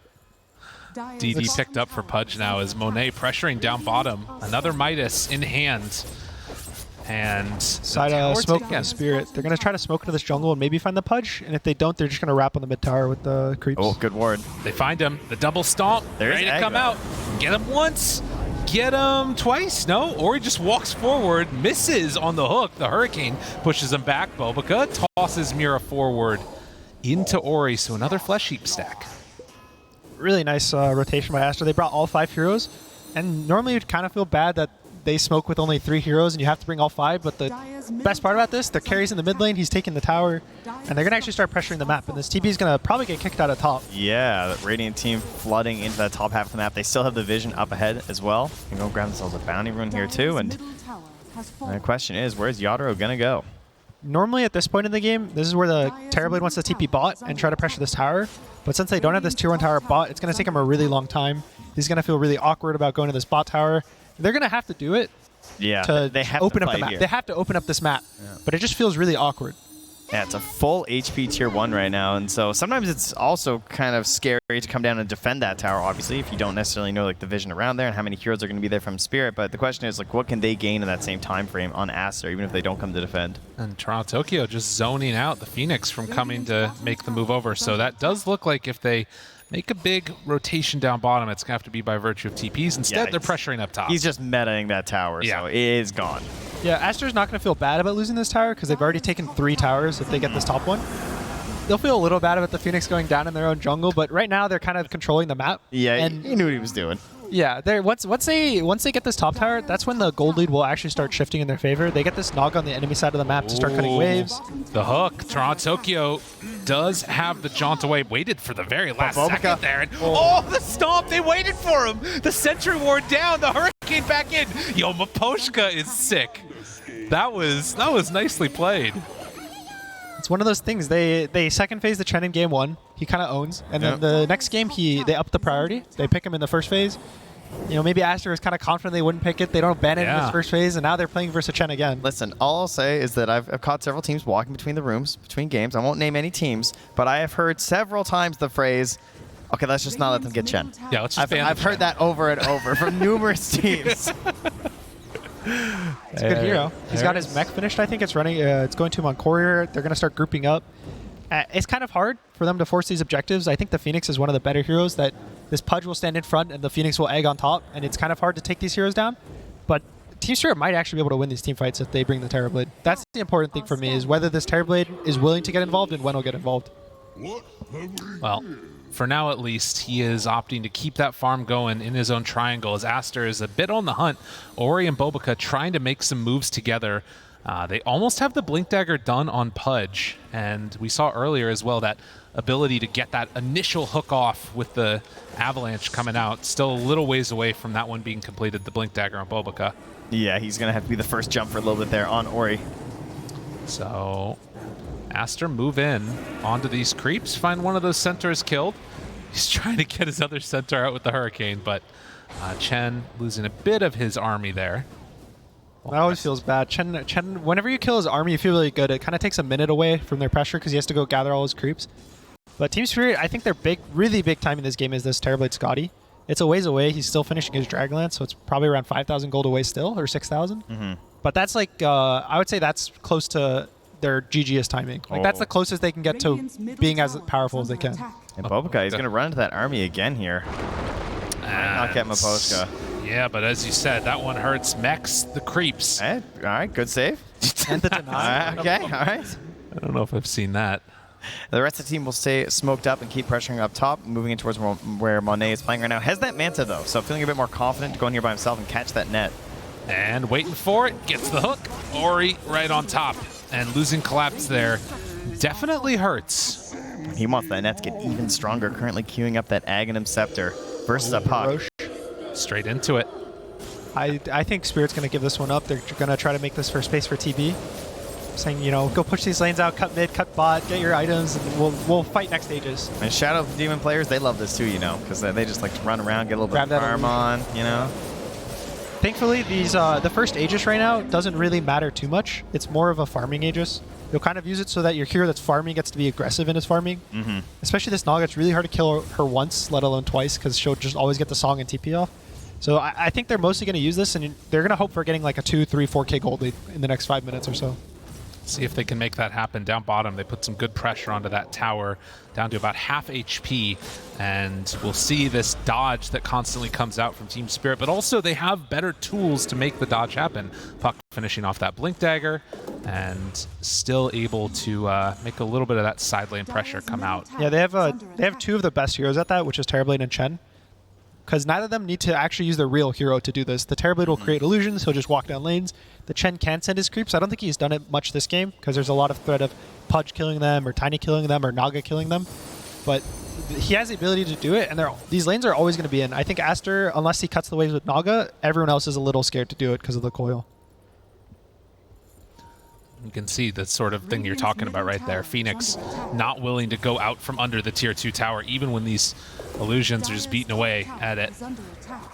Dire's DD bottom picked up for tower Pudge now as Monet pressuring down bottom. Another Midas in hand. And Side the tower smoke taken. from the spirit. They're going to try to smoke into this jungle and maybe find the Pudge. And if they don't, they're just going to wrap on the mid tower with the creeps. Oh, good ward. They find him. The double stomp. There's ready to come aggro. out. Get him once. Get him twice. No. Or he just walks forward. Misses on the hook. The Hurricane pushes him back. Bobica tosses Mira forward into Ori. So another Flesh Heap stack. Really nice rotation by Aster. They brought all 5 heroes. And normally you'd kind of feel bad that they smoke with only 3 heroes and you have to bring all 5. But the best part about this, the carry's in the mid lane. He's taking the tower. And they're going to actually start pressuring the map. And this TB is going to probably get kicked out of top. Yeah, the Radiant team flooding into that top half of the map. They still have the vision up ahead as well. And go grab themselves a bounty rune here too. And the question is, where's Yadro going to go? Normally at this point in the game, this is where the Terrorblade wants to TP bot and try to pressure this tower. But since they don't have this tier 1 tower bot, it's going to take him a really long time. He's going to feel really awkward about going to this bot tower. They're going to have to do it Yeah, to they have open to up the fight map. here. They have to open up this map. But it just feels really awkward. Yeah, it's a full HP tier 1 right now, and so sometimes it's also kind of scary to come down and defend that tower, obviously, if you don't necessarily know like the vision around there and how many heroes are going to be there from Spirit. But the question is, like, what can they gain in that same time frame on Aster, even if they don't come to defend? And Toronto Tokyo just zoning out the Phoenix from coming to make the move over. So that does look like if they make a big rotation down bottom, it's going to have to be by virtue of TPs. Instead, Yeah, they're pressuring up top. He's just metaing that tower, Yeah. so it is gone. Yeah, Aster's not going to feel bad about losing this tower because they've already taken 3 towers if they get this top one. They'll feel a little bad about the Phoenix going down in their own jungle, but right now they're kind of controlling the map. Yeah, and he knew what he was doing. yeah, they're once they get this top tower, that's when the gold lead will actually start shifting in their favor. They get this Nog on the enemy side of the map to start cutting Ooh. waves. The hook. Toronto Tokyo does have the jaunt away. Waited for the very last Bobica. second there. And, the stomp. They waited for him. The sentry ward down. The Hurricane back in. Yo, Maposhka is sick. That was nicely played. It's one of those things. They second phase the Chen in game 1. He kind of owns, and then the next game they up the priority. They pick him in the first phase. You know, maybe Aster was kind of confident they wouldn't pick it. They don't ban it in Yeah. this first phase, and now they're playing versus Chen again. Listen, all I'll say is that I've caught several teams walking between the rooms, between games. I won't name any teams, but I have heard several times the phrase, okay, let's just not let them get Chen. Yeah, let's just ban I've the heard Chen. that over and over from numerous teams. It's a good hero. He's got his mech finished. I think it's running. It's going to him on courier. They're going to start grouping up. It's kind of hard for them to force these objectives. I think the Phoenix is one of the better heroes that this Pudge will stand in front and the Phoenix will egg on top. And it's kind of hard to take these heroes down. But Team Spirit might actually be able to win these team fights if they bring the Terrorblade. That's the important thing for me is whether this Terrorblade is willing to get involved and when he'll get involved. Well, for now at least, he is opting to keep that farm going in his own triangle as Aster is a bit on the hunt. Ori and Bobica trying to make some moves together. They almost have the Blink Dagger done on Pudge, and we saw earlier as well that ability to get that initial hook off with the Avalanche coming out. Still a little ways away from that one being completed, the Blink Dagger on Bobica. Yeah, he's going to have to be the first jump for a little bit there on Ori. So Aster move in onto these creeps, find one of those centaurs killed. He's trying to get his other centaur out with the Hurricane, but Chen losing a bit of his army there. That always feels bad. Chen, whenever you kill his army, you feel really good. It kind of takes a minute away from their pressure because he has to go gather all his creeps. But Team Spirit, I think their really big time in this game is this Terrorblade Scotty. It's a ways away. He's still finishing his Dragonlance, so it's probably around 5,000 gold away still, or 6,000. But that's like, I would say that's close to their GGS timing. Like that's the closest they can get to Radiant's middle being as tower powerful as is they under can. attack. And Bobica, he's going to run into that army again here. Might not get Maposhka. Yeah, but as you said, that one hurts mechs, the creeps. All right, good save. And the deny. Okay, all right. I don't know if I've seen that. The rest of the team will stay smoked up and keep pressuring up top, moving in towards where Monet is playing right now. Has that Manta, though, so feeling a bit more confident to go in here by himself and catch that net. And waiting for it, gets the hook. Ori right on top. And losing Collapse there definitely hurts. He wants that net to get even stronger, currently queuing up that Aghanim Scepter versus a Puck. Roche. Straight into it. I think Spirit's going to give this one up. They're going to try to make this for space for TB. Saying, you know, go push these lanes out, cut mid, cut bot, get your items, and we'll fight next stages. And Shadow Demon players, they love this too, you know, because they just like to run around, get a little Grab bit of that farm on, you know. Thankfully, these the first Aegis right now doesn't really matter too much. It's more of a farming Aegis. You'll kind of use it so that your hero that's farming gets to be aggressive in his farming. Especially this Naga, it's really hard to kill her once, let alone twice, because she'll just always get the song and TP off. So I think they're mostly going to use this, and they're going to hope for getting like a 2, 3, 4K gold lead in the next 5 minutes or so. See if they can make that happen. Down bottom, they put some good pressure onto that tower, down to about half HP, and we'll see this dodge that constantly comes out from Team Spirit, but also they have better tools to make the dodge happen. Puck finishing off that Blink Dagger, and still able to make a little bit of that side lane pressure come out. Yeah, they have two of the best heroes at that, which is Terrorblade and Chen. Because neither of them need to actually use their real hero to do this. The Terrorblade will create illusions, he'll just walk down lanes. The Chen can send his creeps. I don't think he's done it much this game, because there's a lot of threat of Pudge killing them, or Tiny killing them, or Naga killing them. But he has the ability to do it, and these lanes are always going to be in. I think Aster, unless he cuts the waves with Naga, everyone else is a little scared to do it because of the coil. You can see the sort of thing you're talking about right there. Phoenix not willing to go out from under the tier 2 tower, even when these illusions are just beating away at it.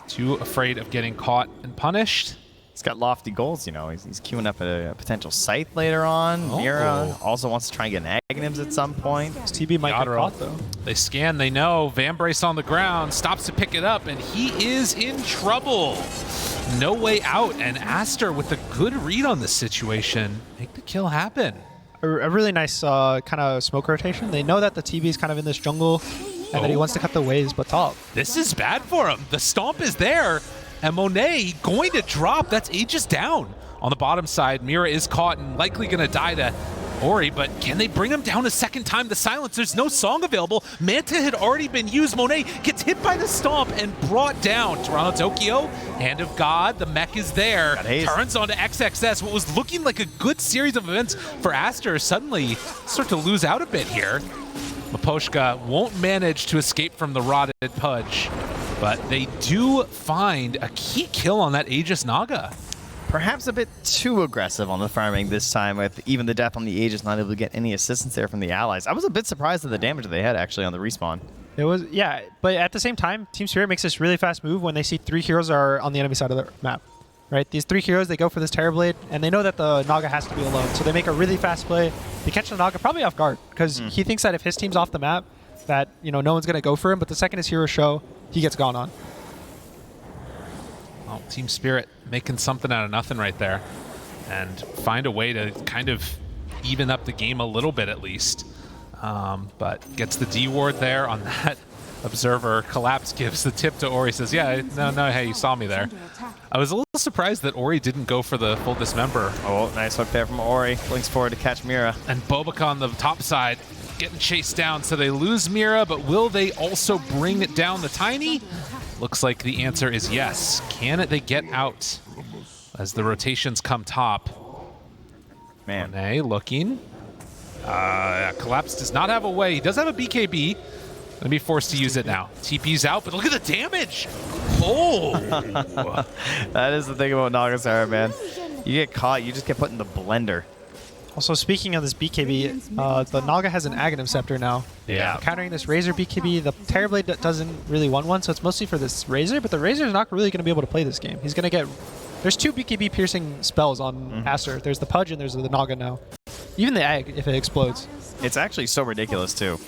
Too afraid of getting caught and punished. He's got lofty goals, you know. He's queuing up a potential Scythe later on. Mira also wants to try and get an Aghanims at some point. This TB might get caught, though. They scan, they know. Vambrace on the ground, stops to pick it up, and he is in trouble. No way out, and Aster with a good read on this situation. Make the kill happen. A really nice kind of smoke rotation. They know that the TB is kind of in this jungle, and that he wants to cut the waves, but top. This is bad for him. The stomp is there, and Monet going to drop. That's Aegis down. On the bottom side, Mira is caught and likely going to die to Ori, but can they bring him down a second time? The silence, there's no song available. Manta had already been used. Monet gets hit by the stomp and brought down. Toronto Tokyo, Hand of God, the mech is there. Turns onto XXS. What was looking like a good series of events for Aster suddenly start to lose out a bit here. Maposhka won't manage to escape from the rotted Pudge, but they do find a key kill on that Aegis Naga. Perhaps a bit too aggressive on the farming this time, with even the death on the Aegis not able to get any assistance there from the allies. I was a bit surprised at the damage they had actually on the respawn. It was, yeah, but at the same time, Team Spirit makes this really fast move when they see 3 heroes are on the enemy side of the map. Right? These 3 heroes, they go for this Terrorblade, and they know that the Naga has to be alone, so they make a really fast play. They catch the Naga probably off guard, because he thinks that if his team's off the map, that no one's going to go for him, but the second his heroes show, he gets gone on. Well, Team Spirit making something out of nothing right there, and find a way to kind of even up the game a little bit at least. But gets the D ward there on that observer. Collapse gives the tip to Ori, says, yeah, no, hey, you saw me there. I was a little surprised that Ori didn't go for the full dismember. Oh, nice hook there from Ori. Blinks forward to catch Mira. And Bobica on the top side getting chased down, so they lose Mira, but will they also bring it down the Tiny? Looks like the answer is yes. Can they get out as the rotations come top? Man. Monet looking. Collapse does not have a way. He does have a BKB. Gonna be forced to use it now. TP's out, but look at the damage. Oh! That is the thing about Nagasara, man. You get caught, you just get put in the blender. Also, speaking of this BKB, the Naga has an Aghanim Scepter now. Yeah. Countering this Razor BKB, the Terrorblade doesn't really want one, so it's mostly for this Razor, but the Razor is not really going to be able to play this game. He's going to get... There's 2 BKB piercing spells on Aster. There's the Pudge and there's the Naga now. Even the Egg, if it explodes. It's actually so ridiculous, too.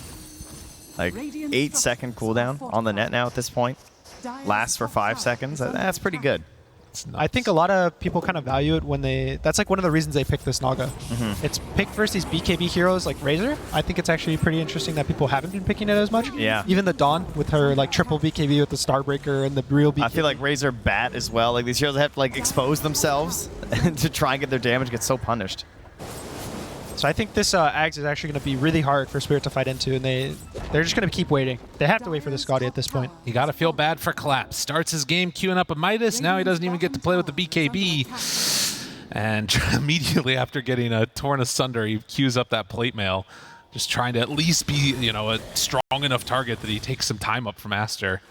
Like, 8-second cooldown on the net now at this point. Lasts for 5 seconds. That's pretty good. I think a lot of people kind of value it when they. That's like one of the reasons they pick this Naga. It's picked versus these BKB heroes like Razor. I think it's actually pretty interesting that people haven't been picking it as much. Yeah. Even the Dawn with her like triple BKB with the Starbreaker and the real BKB. I feel like Razor Bat as well. Like these heroes have to like expose themselves to try and get their damage get so punished. So I think this Ags is actually going to be really hard for Spirit to fight into, and they're just going to keep waiting. They have to wait for the Scotty at this point. You got to feel bad for Collapse. Starts his game queuing up a Midas. Now he doesn't even get to play with the BKB. And immediately after getting torn asunder, he queues up that plate mail, just trying to at least be, a strong enough target that he takes some time up from Aster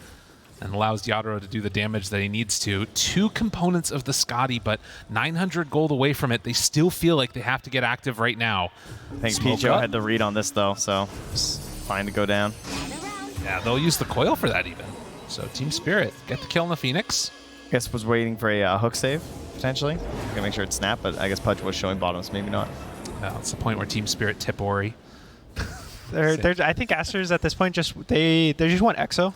and allows Yadro to do the damage that he needs to. 2 components of the Scotty, but 900 gold away from it. They still feel like they have to get active right now. I think PGL had the read on this, though, so it's fine to go down. Yeah, they'll use the coil for that even. So Team Spirit get the kill on the Phoenix. I guess was waiting for a hook save, potentially. Gonna make sure it snapped, but I guess Pudge was showing bottoms, maybe not. That's the point where Team Spirit tip Ori. I think Aster's at this point they just want EXO.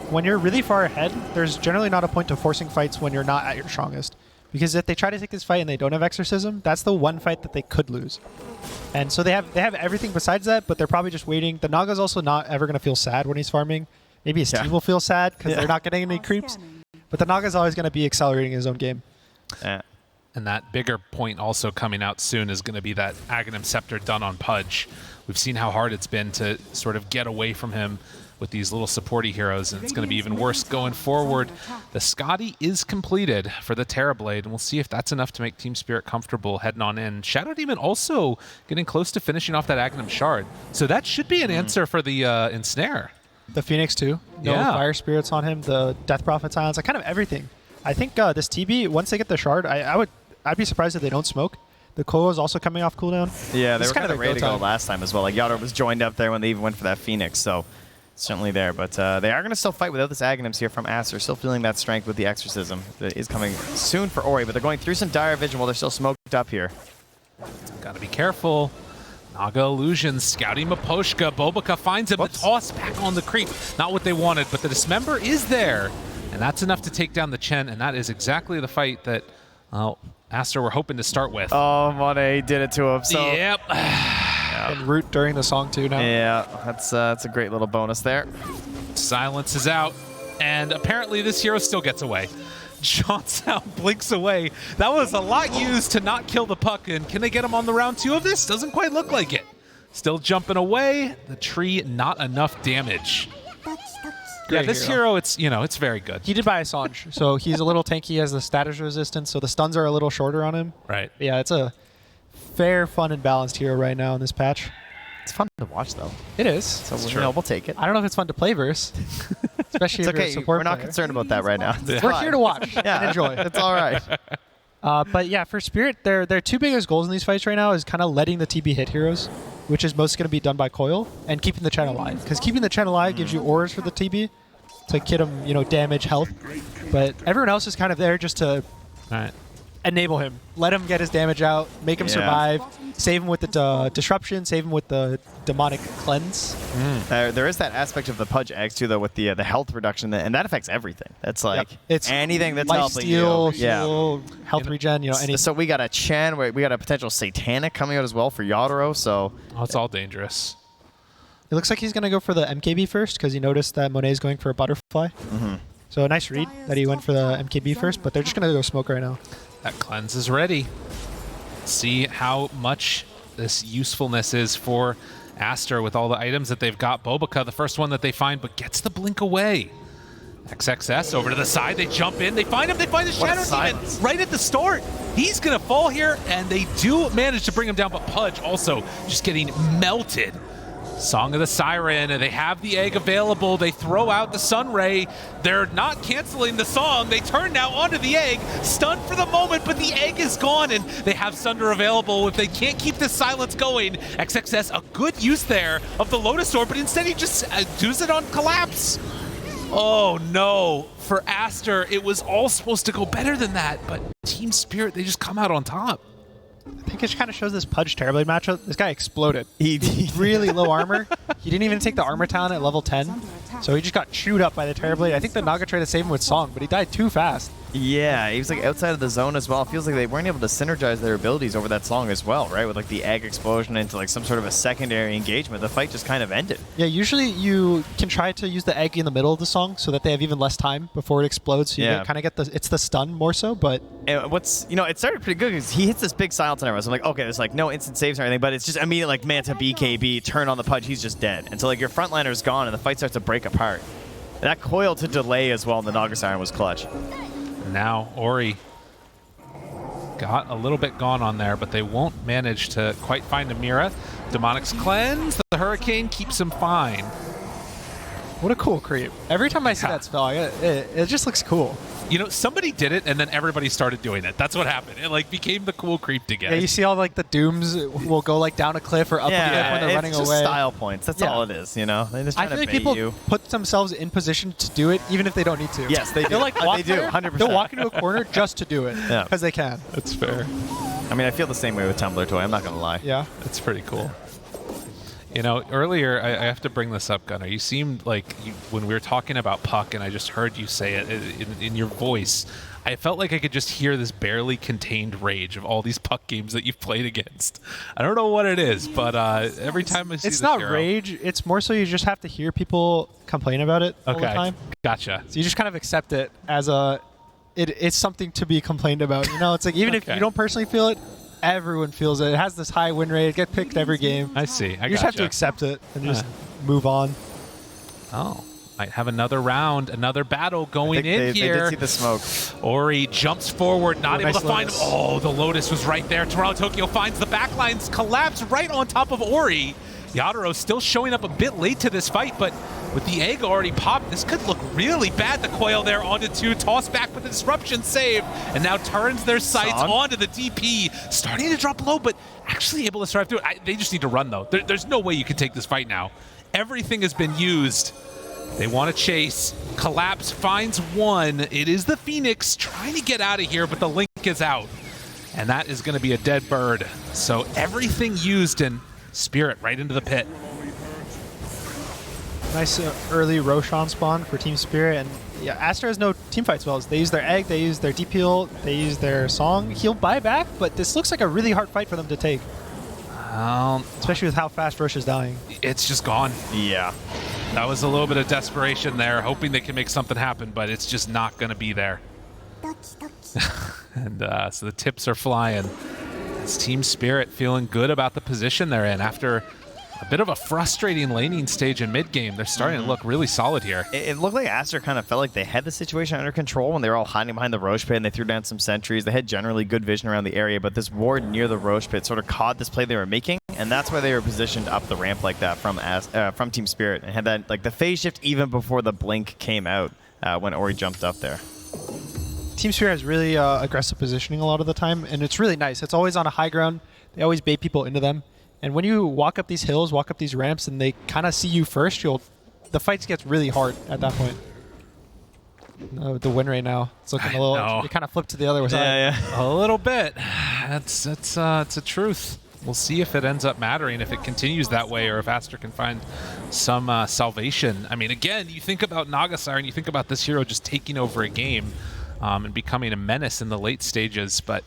When you're really far ahead, there's generally not a point to forcing fights when you're not at your strongest. Because if they try to take this fight and they don't have Exorcism, that's the one fight that they could lose. And so they have everything besides that, but they're probably just waiting. The Naga's also not ever going to feel sad when he's farming. Maybe his team will feel sad because they're not getting any creeps. But the Naga's always going to be accelerating his own game. And that bigger point also coming out soon is going to be that Aghanim Scepter done on Pudge. We've seen how hard it's been to sort of get away from him with these little supporty heroes, and it's going to be even worse going forward. The Scotty is completed for the Terrorblade, and we'll see if that's enough to make Team Spirit comfortable heading on in. Shadow Demon also getting close to finishing off that Aghanim Shard, so that should be an answer for the Ensnare. The Phoenix too. No Fire Spirits on him, the Death Prophet Silence, like kind of everything. I think this TB, once they get the Shard, I'd be surprised if they don't smoke. The Koa is also coming off cooldown. Yeah, they were kind of ready to go last time as well. Like Yadro was joined up there when they even went for that Phoenix, so certainly there. But they are going to still fight without this Aghanims here from Aster. Still feeling that strength with the Exorcism that is coming soon for Ori, but they're going through some dire vision while they're still smoked up here. Got to be careful. Naga Illusions, scouting Maposhka. Bobica finds him. The toss back on the creep. Not what they wanted, but the Dismember is there. And that's enough to take down the Chen, and that is exactly the fight that Aster were hoping to start with. Oh, Monet did it to him. So. Yep. And root during the song too now. Yeah, that's a great little bonus there. Silence is out, and apparently this hero still gets away. Johnstown blinks away. That was a lot used to not kill the puck, and can they get him on the round 2 of this? Doesn't quite look like it. Still jumping away. The tree, not enough damage. Yeah, this hero, it's very good. He did buy Assange, so he's a little tanky. He has the status resistance, so the stuns are a little shorter on him. Right. Yeah, it's a fair, fun, and balanced hero right now in this patch. It's fun to watch, though. It is. So we'll take it. I don't know if it's fun to play verse, especially it's if you're a support We're not player. concerned about that right now. We're here to watch and enjoy. It's all right. But yeah, for Spirit, their 2 biggest goals in these fights right now is kind of letting the TB hit heroes, which is most going to be done by Coil, and keeping the Chen alive. Because keeping the Chen alive gives you auras for the TB to get him, damage, health. But everyone else is kind of there just to enable him, let him get his damage out, make him survive, save him with the disruption, save him with the demonic cleanse. There is that aspect of the Pudge Eggs too, though, with the health reduction, and that affects everything. That's like it's anything that's life helping steal, you. heal, health regen, anything. So we got a Chen, we got a potential Satanic coming out as well for Yadro. So it's all dangerous. It looks like he's going to go for the MKB first because he noticed that Monet's going for a butterfly. So a nice read that he went for the MKB first, but they're just going to go smoke right now. That cleanse is ready. See how much this usefulness is for Aster with all the items that they've got. Bobica, the first one that they find, but gets the blink away. XXS over to the side. They jump in. They find him. They find the Shadow Demon right at the start. He's going to fall here, and they do manage to bring him down, but Pudge also just getting melted. Song of the Siren, they have the egg available. They throw out the Sun Ray. They're not canceling the song. They turn now onto the egg, stunned for the moment, but the egg is gone, and they have Sunder available. If they can't keep this silence going, XXS, a good use there of the Lotus Orb, but instead he just does it on Collapse. Oh no, for Aster, it was all supposed to go better than that, but Team Spirit, they just come out on top. I think it kind of shows this Pudge Terrorblade matchup. This guy exploded. He's really low armor. He didn't even take the armor talent at level 10, so he just got chewed up by the Terrorblade. I think the Naga tried to save him with Song, but he died too fast. Yeah, he was like outside of the zone as well. It feels like they weren't able to synergize their abilities over that song as well, right? With like the egg explosion into like some sort of a secondary engagement. The fight just kind of ended. Yeah, usually you can try to use the egg in the middle of the song so that they have even less time before it explodes. So you kind of get it's the stun more so, but... And what's, it started pretty good because he hits this big silence and everything. So I'm like, okay, there's like no instant saves or anything, but it's just immediate like Manta BKB, turn on the punch, he's just dead. And so like your frontliner's gone and the fight starts to break apart. That coil to delay as well in the Naga Siren was clutch. Now Ori got a little bit gone on there, but they won't manage to quite find Amira. Demonic's Cleanse, the Hurricane keeps him fine. What a cool creep. Every time I see that spell, it just looks cool. Somebody did it, and then everybody started doing it. That's what happened. It like became the cool creep to get. Yeah, you see all like the dooms will go like down a cliff or up a cliff when they're running it's just away. Style points. That's all it is. They just try I feel to like bait people you. put themselves in position to do it, even if they don't need to. Yes, they do. They'll like walk they do. there, 100%. They'll walk into a corner just to do it because they can. That's fair. I mean, I feel the same way with Tumblr Toy. I'm not gonna lie. Yeah, that's pretty cool. Earlier, I have to bring this up, Gunnar. You seemed like when we were talking about Puck, and I just heard you say it in your voice, I felt like I could just hear this barely contained rage of all these Puck games that you've played against. I don't know what it is, but every time I see it's not rage. It's more so you just have to hear people complain about it all the time. Gotcha. So you just kind of accept it as it's something to be complained about. It's like even if you don't personally feel it, everyone feels it. It has this high win rate. It gets picked every game. I see. You just have to accept it and just move on. Oh, might have another round, another battle going in here. They did see the smoke. Ori jumps forward, not able to find him. Oh, the Lotus was right there. Toronto Tokyo finds the backlines, collapse right on top of Ori. Yadaro still showing up a bit late to this fight, but with the egg already popped, this could look really bad. The coil there onto 2, toss back with the disruption save, and now turns their sights onto the DP, starting to drop low, but actually able to survive through it. They just need to run, though. There's no way you can take this fight now. Everything has been used. They want to chase. Collapse finds one. It is the Phoenix trying to get out of here, but the Link is out, and that is going to be a dead bird. So everything used, and Spirit right into the pit. Nice early Roshan spawn for Team Spirit, and yeah, Aster has no teamfight spells. They use their egg, they use their DP, they use their song. He'll buy back, but this looks like a really hard fight for them to take. Especially with how fast Rosh is dying. It's just gone. Yeah. That was a little bit of desperation there, hoping they can make something happen, but it's just not going to be there. And so the tips are flying. It's Team Spirit feeling good about the position they're in after a bit of a frustrating laning stage in mid-game. They're starting to look really solid here. It looked like Aster kind of felt like they had the situation under control when they were all hiding behind the Roche pit and they threw down some sentries. They had generally good vision around the area, but this ward near the Roche pit sort of caught this play they were making, and that's why they were positioned up the ramp like that from Team Spirit, and had that like the phase shift even before the blink came out when Ori jumped up there. Team Spirit has really aggressive positioning a lot of the time, and it's really nice. It's always on a high ground. They always bait people into them. And when you walk up these hills, walk up these ramps, and they kind of see you first, the fights gets really hard at that point. The win rate now, it's looking a little. It kind of flipped to the other side. Yeah, a little bit. It's a truth. We'll see if it ends up mattering, if it continues that way, or if Aster can find some salvation. I mean, again, you think about Naga Siren, you think about this hero just taking over a game. And becoming a menace in the late stages, but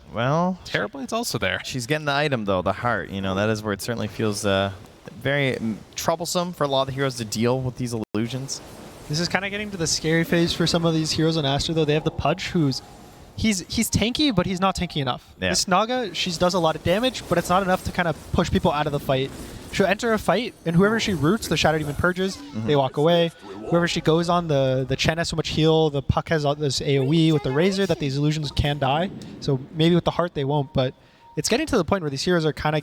terribly, it's also there. She's getting the item though, the heart. That is where it certainly feels very troublesome for a lot of the heroes to deal with these illusions. This is kind of getting to the scary phase for some of these heroes on Aster though. They have the Pudge, he's tanky, but he's not tanky enough. Yeah. This Naga, she does a lot of damage, but it's not enough to kind of push people out of the fight. She'll enter a fight, and whoever she roots, the Shadow Demon purges, they walk away. Whoever she goes on, the Chen has so much heal, the Puck has this AoE with the Razor that these illusions can die. So maybe with the Heart they won't, but it's getting to the point where these heroes are kind of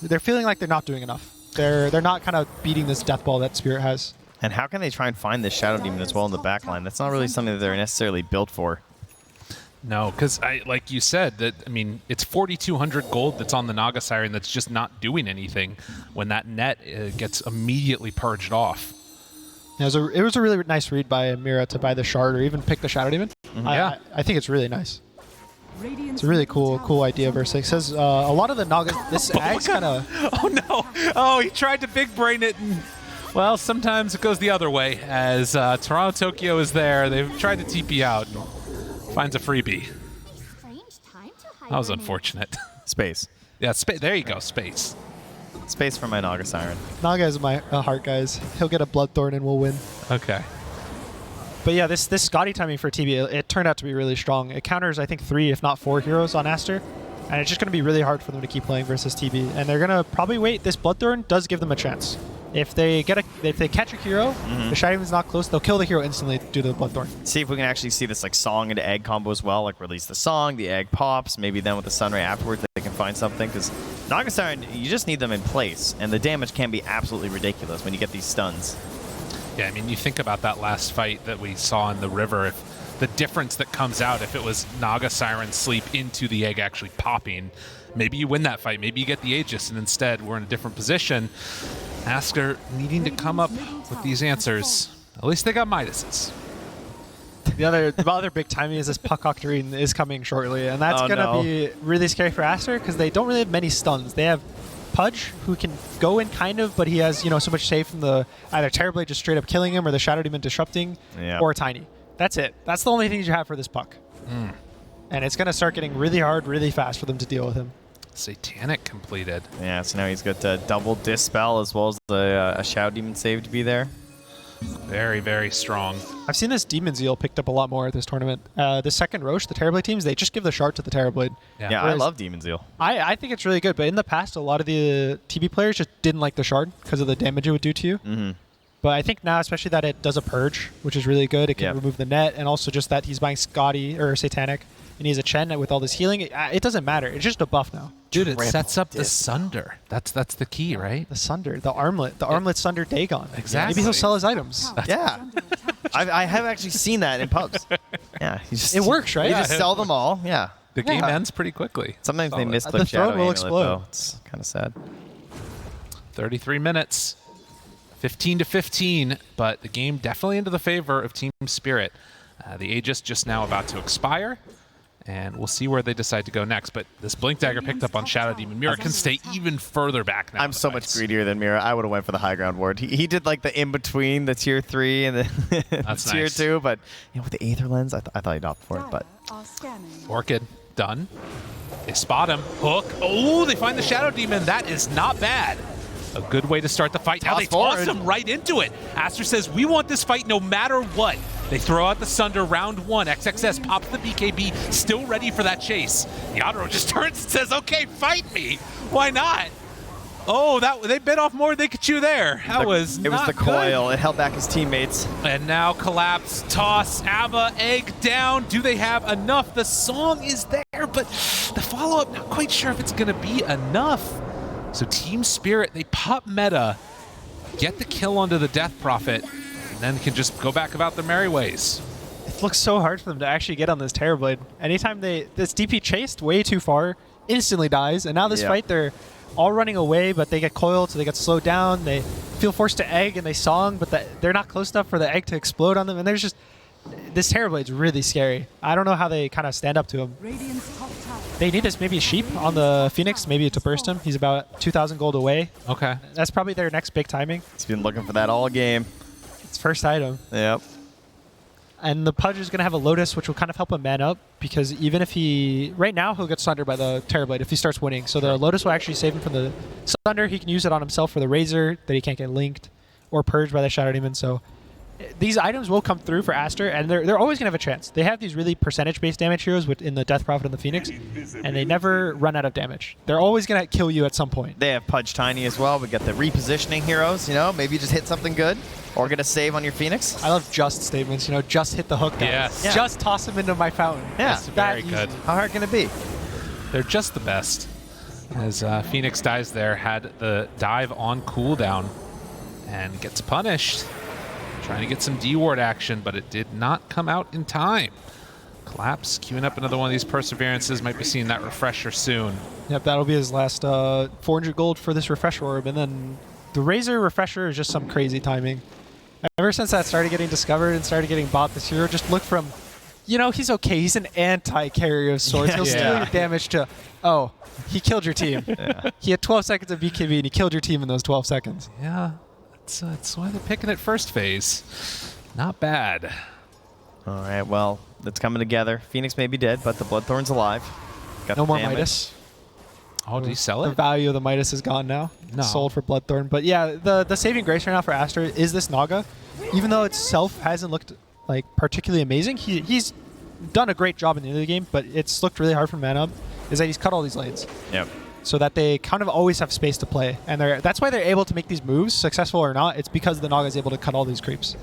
they're feeling like they're not doing enough. They're not kind of beating this death ball that Spirit has. And how can they try and find this Shadow Demon as well in the backline? That's not really something that they're necessarily built for. No, because like you said, it's 4,200 gold that's on the Naga Siren that's just not doing anything when that net gets immediately purged off. It was a really nice read by Amira to buy the shard or even pick the Shadow Demon. Yeah, I think it's really nice. It's a really cool idea. Versus it says a lot of the Nagas. This Ag's kind of. Oh no! Oh, he tried to big brain it. And, well, sometimes it goes the other way. As Toronto Tokyo is there, they've tried to TP out. Finds a freebie. That was unfortunate. Space. Yeah, there you go, space. Space for my Naga Siren. Naga is my heart, guys. He'll get a Bloodthorn and we'll win. Okay. But yeah, this Scotty timing for TB, it turned out to be really strong. It counters, I think, 3, if not 4 heroes on Aster. And it's just going to be really hard for them to keep playing versus TB. And they're going to probably wait. This Bloodthorn does give them a chance. If they catch a hero, the Shadow Demon's not close, they'll kill the hero instantly due to the Bloodthorn. See if we can actually see this like song into egg combo as well. Like release the song, the egg pops. Maybe then with the Sunray afterwards they can find something. Because Naga Siren, you just need them in place. And the damage can be absolutely ridiculous when you get these stuns. Yeah, I mean, you think about that last fight that we saw in the river. If the difference that comes out if it was Naga Siren sleep into the egg actually popping, maybe you win that fight. Maybe you get the Aegis, and instead we're in a different position. Aster needing to come up with these answers. At least they got Midas's. The other big timing is this Puck Octarine is coming shortly, and that's going to be really scary for Aster because they don't really have many stuns. They have Pudge, who can go in kind of, but he has so much save from the either Terrorblade just straight up killing him or the Shadow Demon disrupting, or Tiny. That's it. That's the only things you have for this Puck. And it's going to start getting really hard, really fast for them to deal with him. Satanic completed. Yeah, so now he's got double Dispel as well as a Shadow Demon save to be there. Very, very strong. I've seen this Demon Zeal picked up a lot more at this tournament. The second Roche, the Terrorblade teams, they just give the shard to the Terrorblade. Yeah, I love Demon Zeal. I think it's really good, but in the past, a lot of the TB players just didn't like the shard because of the damage it would do to you. But I think now, especially that it does a purge, which is really good. It can remove the net, and also just that he's buying Scotty or Satanic, and he has a Chen with all this healing. It doesn't matter. It's just a buff now. Dude, it sets up the Sunder. That's the key, right? The Sunder, the Armlet, Armlet Sunder Dagon. Exactly. Maybe he'll sell his items. Yeah. I have actually seen that in pubs. Yeah. It works, right? You just sell them all. Yeah. The game ends pretty quickly. Sometimes they misclick the Shadow throne will Amulet, explode. though. It's kind of sad. 33 minutes. 15-15, but the game definitely into the favor of Team Spirit. The Aegis just now about to expire, and we'll see where they decide to go next. But this Blink Dagger picked up on Shadow Demon. Mira can stay even further back now. I'm so much greedier than Mira. I would have went for the high ground ward. He did like the in-between, the tier 3 and the tier nice. 2, but with the Aether Lens, I thought he'd opt for it. But Orchid, done. They spot him. Hook. Oh, they find the Shadow Demon. That is not bad. A good way to start the fight. Now they toss him right into it. Aster says, we want this fight no matter what. They throw out the Sunder, round 1. XXS pops the BKB, still ready for that chase. Yadro just turns and says, okay, fight me. Why not? Oh, they bit off more than they could chew there. It was the coil. It held back his teammates. And now collapse, toss, Ava, egg down. Do they have enough? The song is there, but the follow-up, not quite sure if it's going to be enough. So Team Spirit, they pop meta, get the kill onto the Death Prophet, and then can just go back about their merry ways. It looks so hard for them to actually get on this Terrorblade. Anytime this DP chased way too far, instantly dies, and now this fight, they're all running away, but they get coiled, so they get slowed down. They feel forced to egg, and they song, but they're not close enough for the egg to explode on them, and there's just... This Terrorblade's really scary. I don't know how they kind of stand up to him. They need this maybe Sheep on the Phoenix, maybe to burst him. He's about 2,000 gold away. Okay. That's probably their next big timing. He's been looking for that all game. It's first item. Yep. And the Pudge is going to have a Lotus, which will kind of help him man up, because even if he... Right now, he'll get sundered by the Terrorblade if he starts winning. So the Lotus will actually save him from the Sunder. He can use it on himself for the Razor that he can't get linked or purged by the Shadow Demon. So these items will come through for Aster, and they're always going to have a chance. They have these really percentage-based damage heroes in the Death Prophet and the Phoenix, and they never run out of damage. They're always going to kill you at some point. They have Pudge Tiny as well. We got the repositioning heroes, maybe you just hit something good or get a save on your Phoenix. I love just statements, just hit the hook, guys. Yes. Yeah. Just toss him into my fountain. Yeah. That's very good. How hard can it be? They're just the best. As Phoenix dies there, had the dive on cooldown and gets punished. Trying to get some D-ward action, but it did not come out in time. Collapse, queuing up another one of these perseverances. Might be seeing that refresher soon. Yep, that'll be his last 400 gold for this refresher orb. And then the Razor refresher is just some crazy timing. Ever since that started getting discovered and started getting bought this hero, just look from, he's okay. He's an anti-carrier of sorts. He'll steal your damage to, oh, he killed your team. He had 12 seconds of BKB and he killed your team in those 12 seconds. Yeah, that's why they're picking it first phase. Not bad. All right, well, it's coming together. Phoenix may be dead, but the Bloodthorn's alive. Got No the more damage. Midas. Oh, did he sell The it? value of the Midas is gone now. No. Sold for Bloodthorn. But yeah, the saving grace right now for Aster is this Naga. Even though itself hasn't looked like particularly amazing, he's done a great job in the early game, but it's looked really hard for Manub, is that he's cut all these lanes. Yep. So that they kind of always have space to play. And that's why they're able to make these moves, successful or not. It's because the Naga is able to cut all these creeps.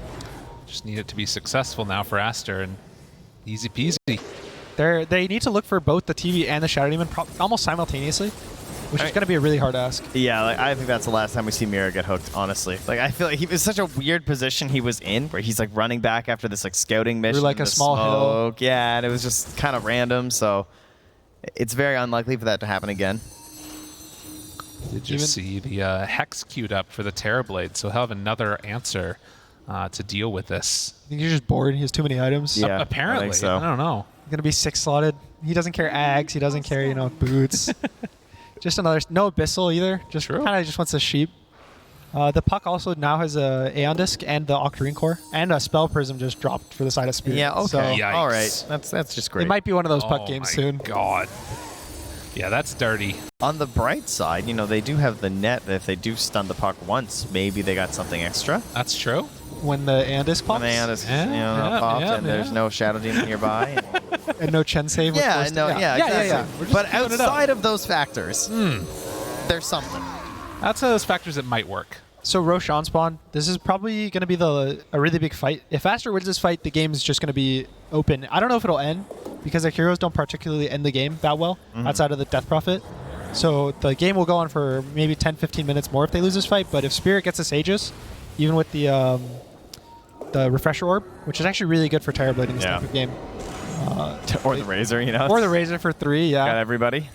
Just need it to be successful now for Aster, and easy peasy. They need to look for both the TV and the Shadow Demon almost simultaneously, which is going to be a really hard ask. Yeah, like, I think that's the last time we see Mira get hooked, honestly. Like, I feel like he was such a weird position he was in, where he's like running back after this like scouting mission. like a the small hill. smoke. Yeah, and it was just kind of random, so it's very unlikely for that to happen again. Did you see the Hex queued up for the Terrorblade, so he'll have another answer to deal with this. I think he's just bored. He has too many items. Yeah, Apparently, I think so. I don't know. Going to be 6 slotted. He doesn't carry Ags. He doesn't carry, boots. Just another, no Abyssal either. Just True. kind of just wants a sheep. The Puck also now has a Aeon Disc and the Octarine Core, and a Spell Prism just dropped for the side of Spirit. Yeah, okay. So Yikes. All right. That's just great. it might be one of those Puck Oh games my soon. God. Yeah, that's dirty. On the bright side, they do have the net that if they do stun the puck once, maybe they got something extra. That's true. When the Aeon Disc pops. When the Aeon is, Yeah, popped yeah, and there's yeah. no Shadow Demon nearby. And no Chen save. with Yeah, forced- no, yeah, exactly. We're just But keeping it up. outside of those factors, there's something. That's those factors that might work. So Roshan spawn, this is probably going to be a really big fight. If Aster wins this fight, the game is just going to be open. I don't know if it'll end, because their heroes don't particularly end the game that well, outside of the Death Prophet. So the game will go on for maybe 10-15 minutes more if they lose this fight, but if Spirit gets this Aegis, even with the Refresher Orb, which is actually really good for Terrorblade in this Yeah. type of game. Or the Razor, Or the Razor for 3, Got yeah. everybody.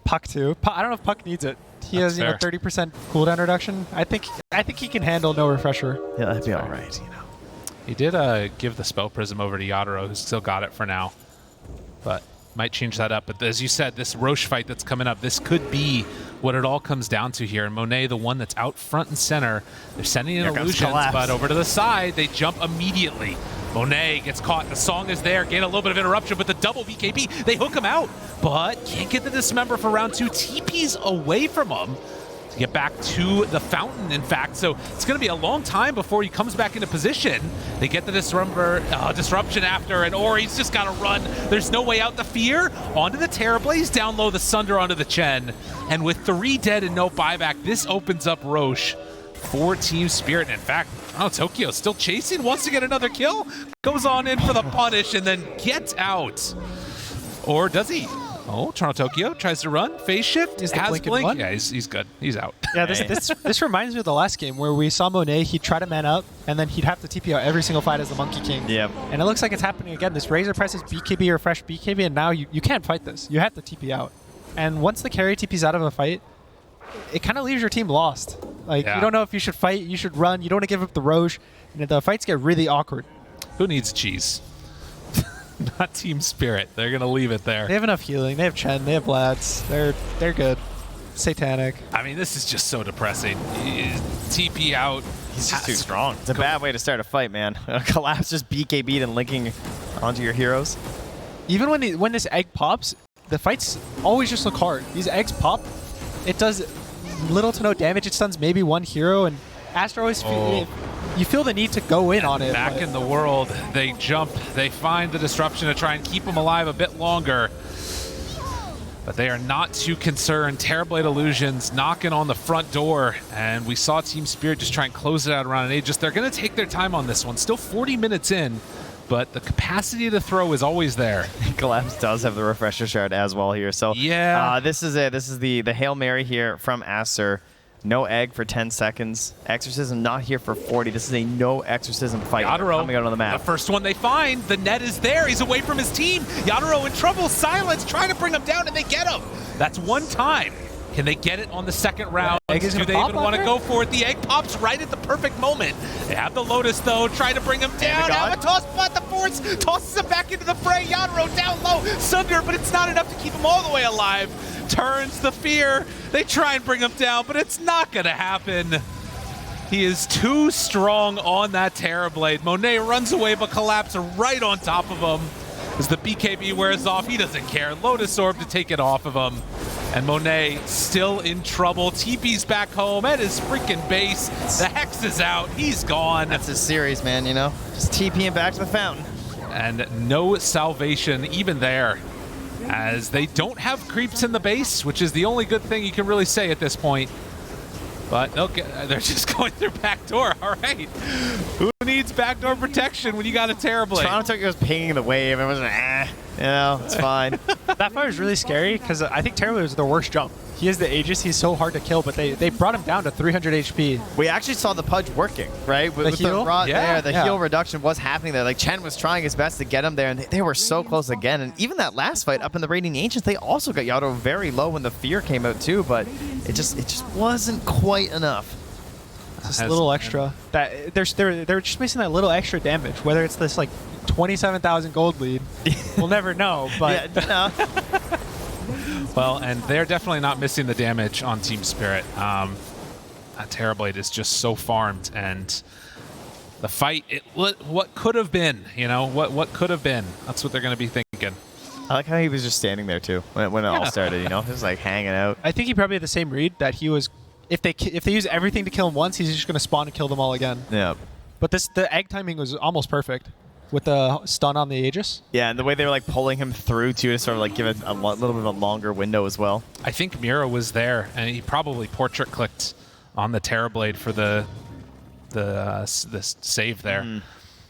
Puck too. I don't know if Puck needs it. He That's has 30% cooldown reduction. I think he can handle no Refresher. Yeah, that'd be all right. He did give the Spell Prism over to Yadaro, who's still got it for now. But might change that up. But as you said, this Roche fight that's coming up, this could be what it all comes down to here. And Monet, the one that's out front and center, they're sending in Here comes illusions, Collapse. but over to the side, they jump immediately. Monet gets caught. The song is there. Get a little bit of interruption, but the double BKB, they hook him out, but can't get the Dismember for round 2. TP's away from him to get back to the fountain, in fact. So it's going to be a long time before he comes back into position. They get the disruption after, and Ori's just got to run. There's no way out. The Fear onto the Terrorblaze, down low, the Sunder onto the Chen. And with 3 dead and no buyback, this opens up Roche for Team Spirit. And in fact, Tokyo still chasing, wants to get another kill, goes on in for the punish, and then gets out. Or does he? Oh, Toronto Tokyo tries to run. Phase shift. Is the Has blink in blink. one? Yeah, he's good. He's out. Yeah, this reminds me of the last game where we saw Monet, he'd try to man up, and then he'd have to TP out every single fight as the Monkey King. Yep. And it looks like it's happening again. This Razor presses BKB or fresh BKB, and now you can't fight this. You have to TP out. And once the carry TP's out of a fight, it kind of leaves your team lost. Like, Yeah. you don't know if you should fight, you should run, you don't want to give up the Roche, and the fights get really awkward. Who needs cheese? Not Team Spirit. They're going to leave it there. They have enough healing. They have Chen. They have Lads. They're good. Satanic. I mean, this is just so depressing. TP out. He's just too strong. It's a bad way to start a fight, man. Collapse just BKB'd and linking onto your heroes. Even when this egg pops, the fights always just look hard. These eggs pop, it does little to no damage. It stuns maybe one hero, and Aster always you feel the need to go in on it. Back in the world, they jump. They find the disruption to try and keep them alive a bit longer. But they are not too concerned. Terrorblade Illusions knocking on the front door, and we saw Team Spirit just try and close it out around an Aegis. They're going to take their time on this one. Still 40 minutes in, but the capacity to throw is always there. Collapse does have the Refresher Shard as well here. So Yeah. this is it. This is the Hail Mary here from Aster. No egg for 10 seconds. Exorcism not here for 40. This is a no exorcism fight Yadaro, coming out on the map. the first one they find, the net is there. He's away from his team. Yadaro in trouble. Silence trying to bring him down, and they get him. That's one time. Can they get it on the second round? Egg is Do gonna they pop even out want to there? go for it? The egg pops right at the perfect moment. They have the Lotus, though, trying to bring him down. God. Avatos, but the Force tosses him back into the fray. Yadaro down low. Sunder, but it's not enough to keep him all the way alive. Turns the Fear. They try and bring him down, but it's not going to happen. He is too strong on that Terrorblade. Monet runs away, but Collapse right on top of him. As the BKB wears off, he doesn't care. Lotus Orb to take it off of him. And Monet still in trouble. TP's back home at his freaking base. The Hex is out. He's gone. That's his series, man, you know? Just TPing back to the fountain. And no salvation even there, as they don't have creeps in the base, which is the only good thing you can really say at this point. But okay, they're just going through backdoor. All right. Who needs backdoor protection when you got a Terrorblade? Toronto was pinging the wave. Everyone's like, you know, it's fine. That fight was really scary because I think Terrorblade was the worst jump. He has the Aegis. He's so hard to kill, but they brought him down to 300 HP. We actually saw the Pudge working, right? With heal? the rot Yeah. there, the heal reduction was happening there. Like, Chen was trying his best to get him there, and they were so close again. And even that last fight up in the Radiant Ancients, they also got Yato very low when the Fear came out too, but it just wasn't quite enough. Just a little extra. That they're just missing that little extra damage. Whether it's this like 27,000 gold lead, we'll never know. But Yeah, no. Well, and they're definitely not missing the damage on Team Spirit. That Terrorblade is just so farmed, and the fight, what could have been, you know, what could have been. That's what they're going to be thinking. I like how he was just standing there too when it all started, you know? Just like hanging out. I think he probably had the same read that he was. If they use everything to kill him once, he's just going to spawn and kill them all again. Yeah. But the egg timing was almost perfect with the stun on the Aegis. Yeah, and the way they were like pulling him through too to sort of like give it a little bit of a longer window as well. I think Mira was there, and he probably portrait clicked on the Terrorblade for the save there,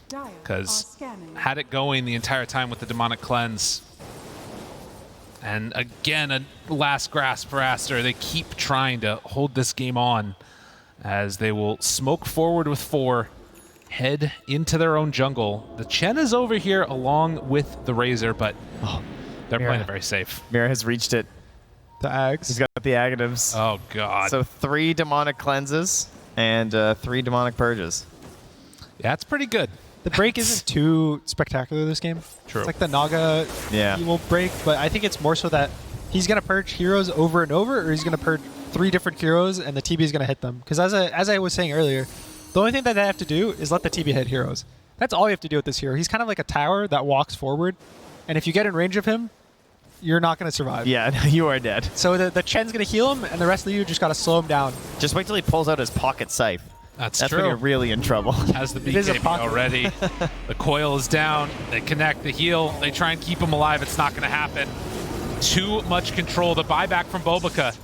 because had it going the entire time with the Demonic Cleanse. And again, a last grasp for Aster. They keep trying to hold this game on, as they will smoke forward with 4, head into their own jungle. The Chen is over here along with the Razor, but they're playing it very safe. Mira has reached it. The Ags. He's got the Agadams. Oh, God. So 3 Demonic Cleanses and 3 Demonic Purges. Yeah, that's pretty good. The break isn't too spectacular this game. True. It's like the Naga he will break, but I think it's more so that he's going to purge heroes over and over, or he's going to purge 3 different heroes and the TB is going to hit them. Because as I was saying earlier, the only thing that they have to do is let the TB hit heroes. That's all you have to do with this hero. He's kind of like a tower that walks forward, and if you get in range of him, you're not going to survive. Yeah, you are dead. So the Chen's going to heal him, and the rest of you just got to slow him down. Just wait till he pulls out his pocket scythe. That's when true. you're really in trouble. Has the BKB already. The coil is down. They connect the heal. They try and keep him alive. It's not going to happen. Too much control. The buyback from Bobica.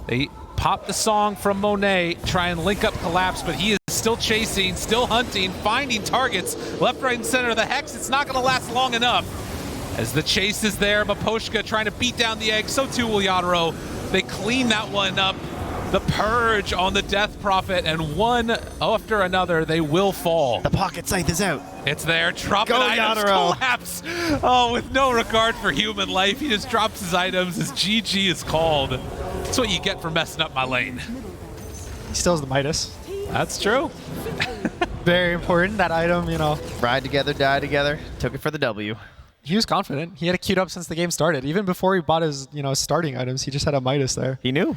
They pop the song from Monet, try and link up Collapse, but he is still chasing, still hunting, finding targets left, right, and center. The Hex, it's not going to last long enough. As the chase is there, Maposhka trying to beat down the egg. So too will Yadro. They clean that one up. The Purge on the Death Prophet, and one after another, they will fall. The pocket scythe is out. It's there. Dropping Go, items. Yadro. Collapse. Oh, with no regard for human life. He just drops his items. His GG is called. That's what you get for messing up my lane. He still has the Midas. That's true. Very important, that item, you know. Ride together, die together. Took it for the W. He was confident. He had it queued up since the game started. Even before he bought his, starting items, he just had a Midas there. He knew.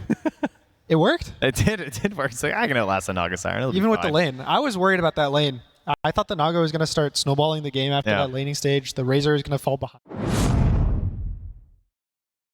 It worked. It did work. It's like, I can outlast the Naga Siren. Even with the lane. I was worried about that lane. I thought the Naga was going to start snowballing the game after that laning stage. The Razor is going to fall behind.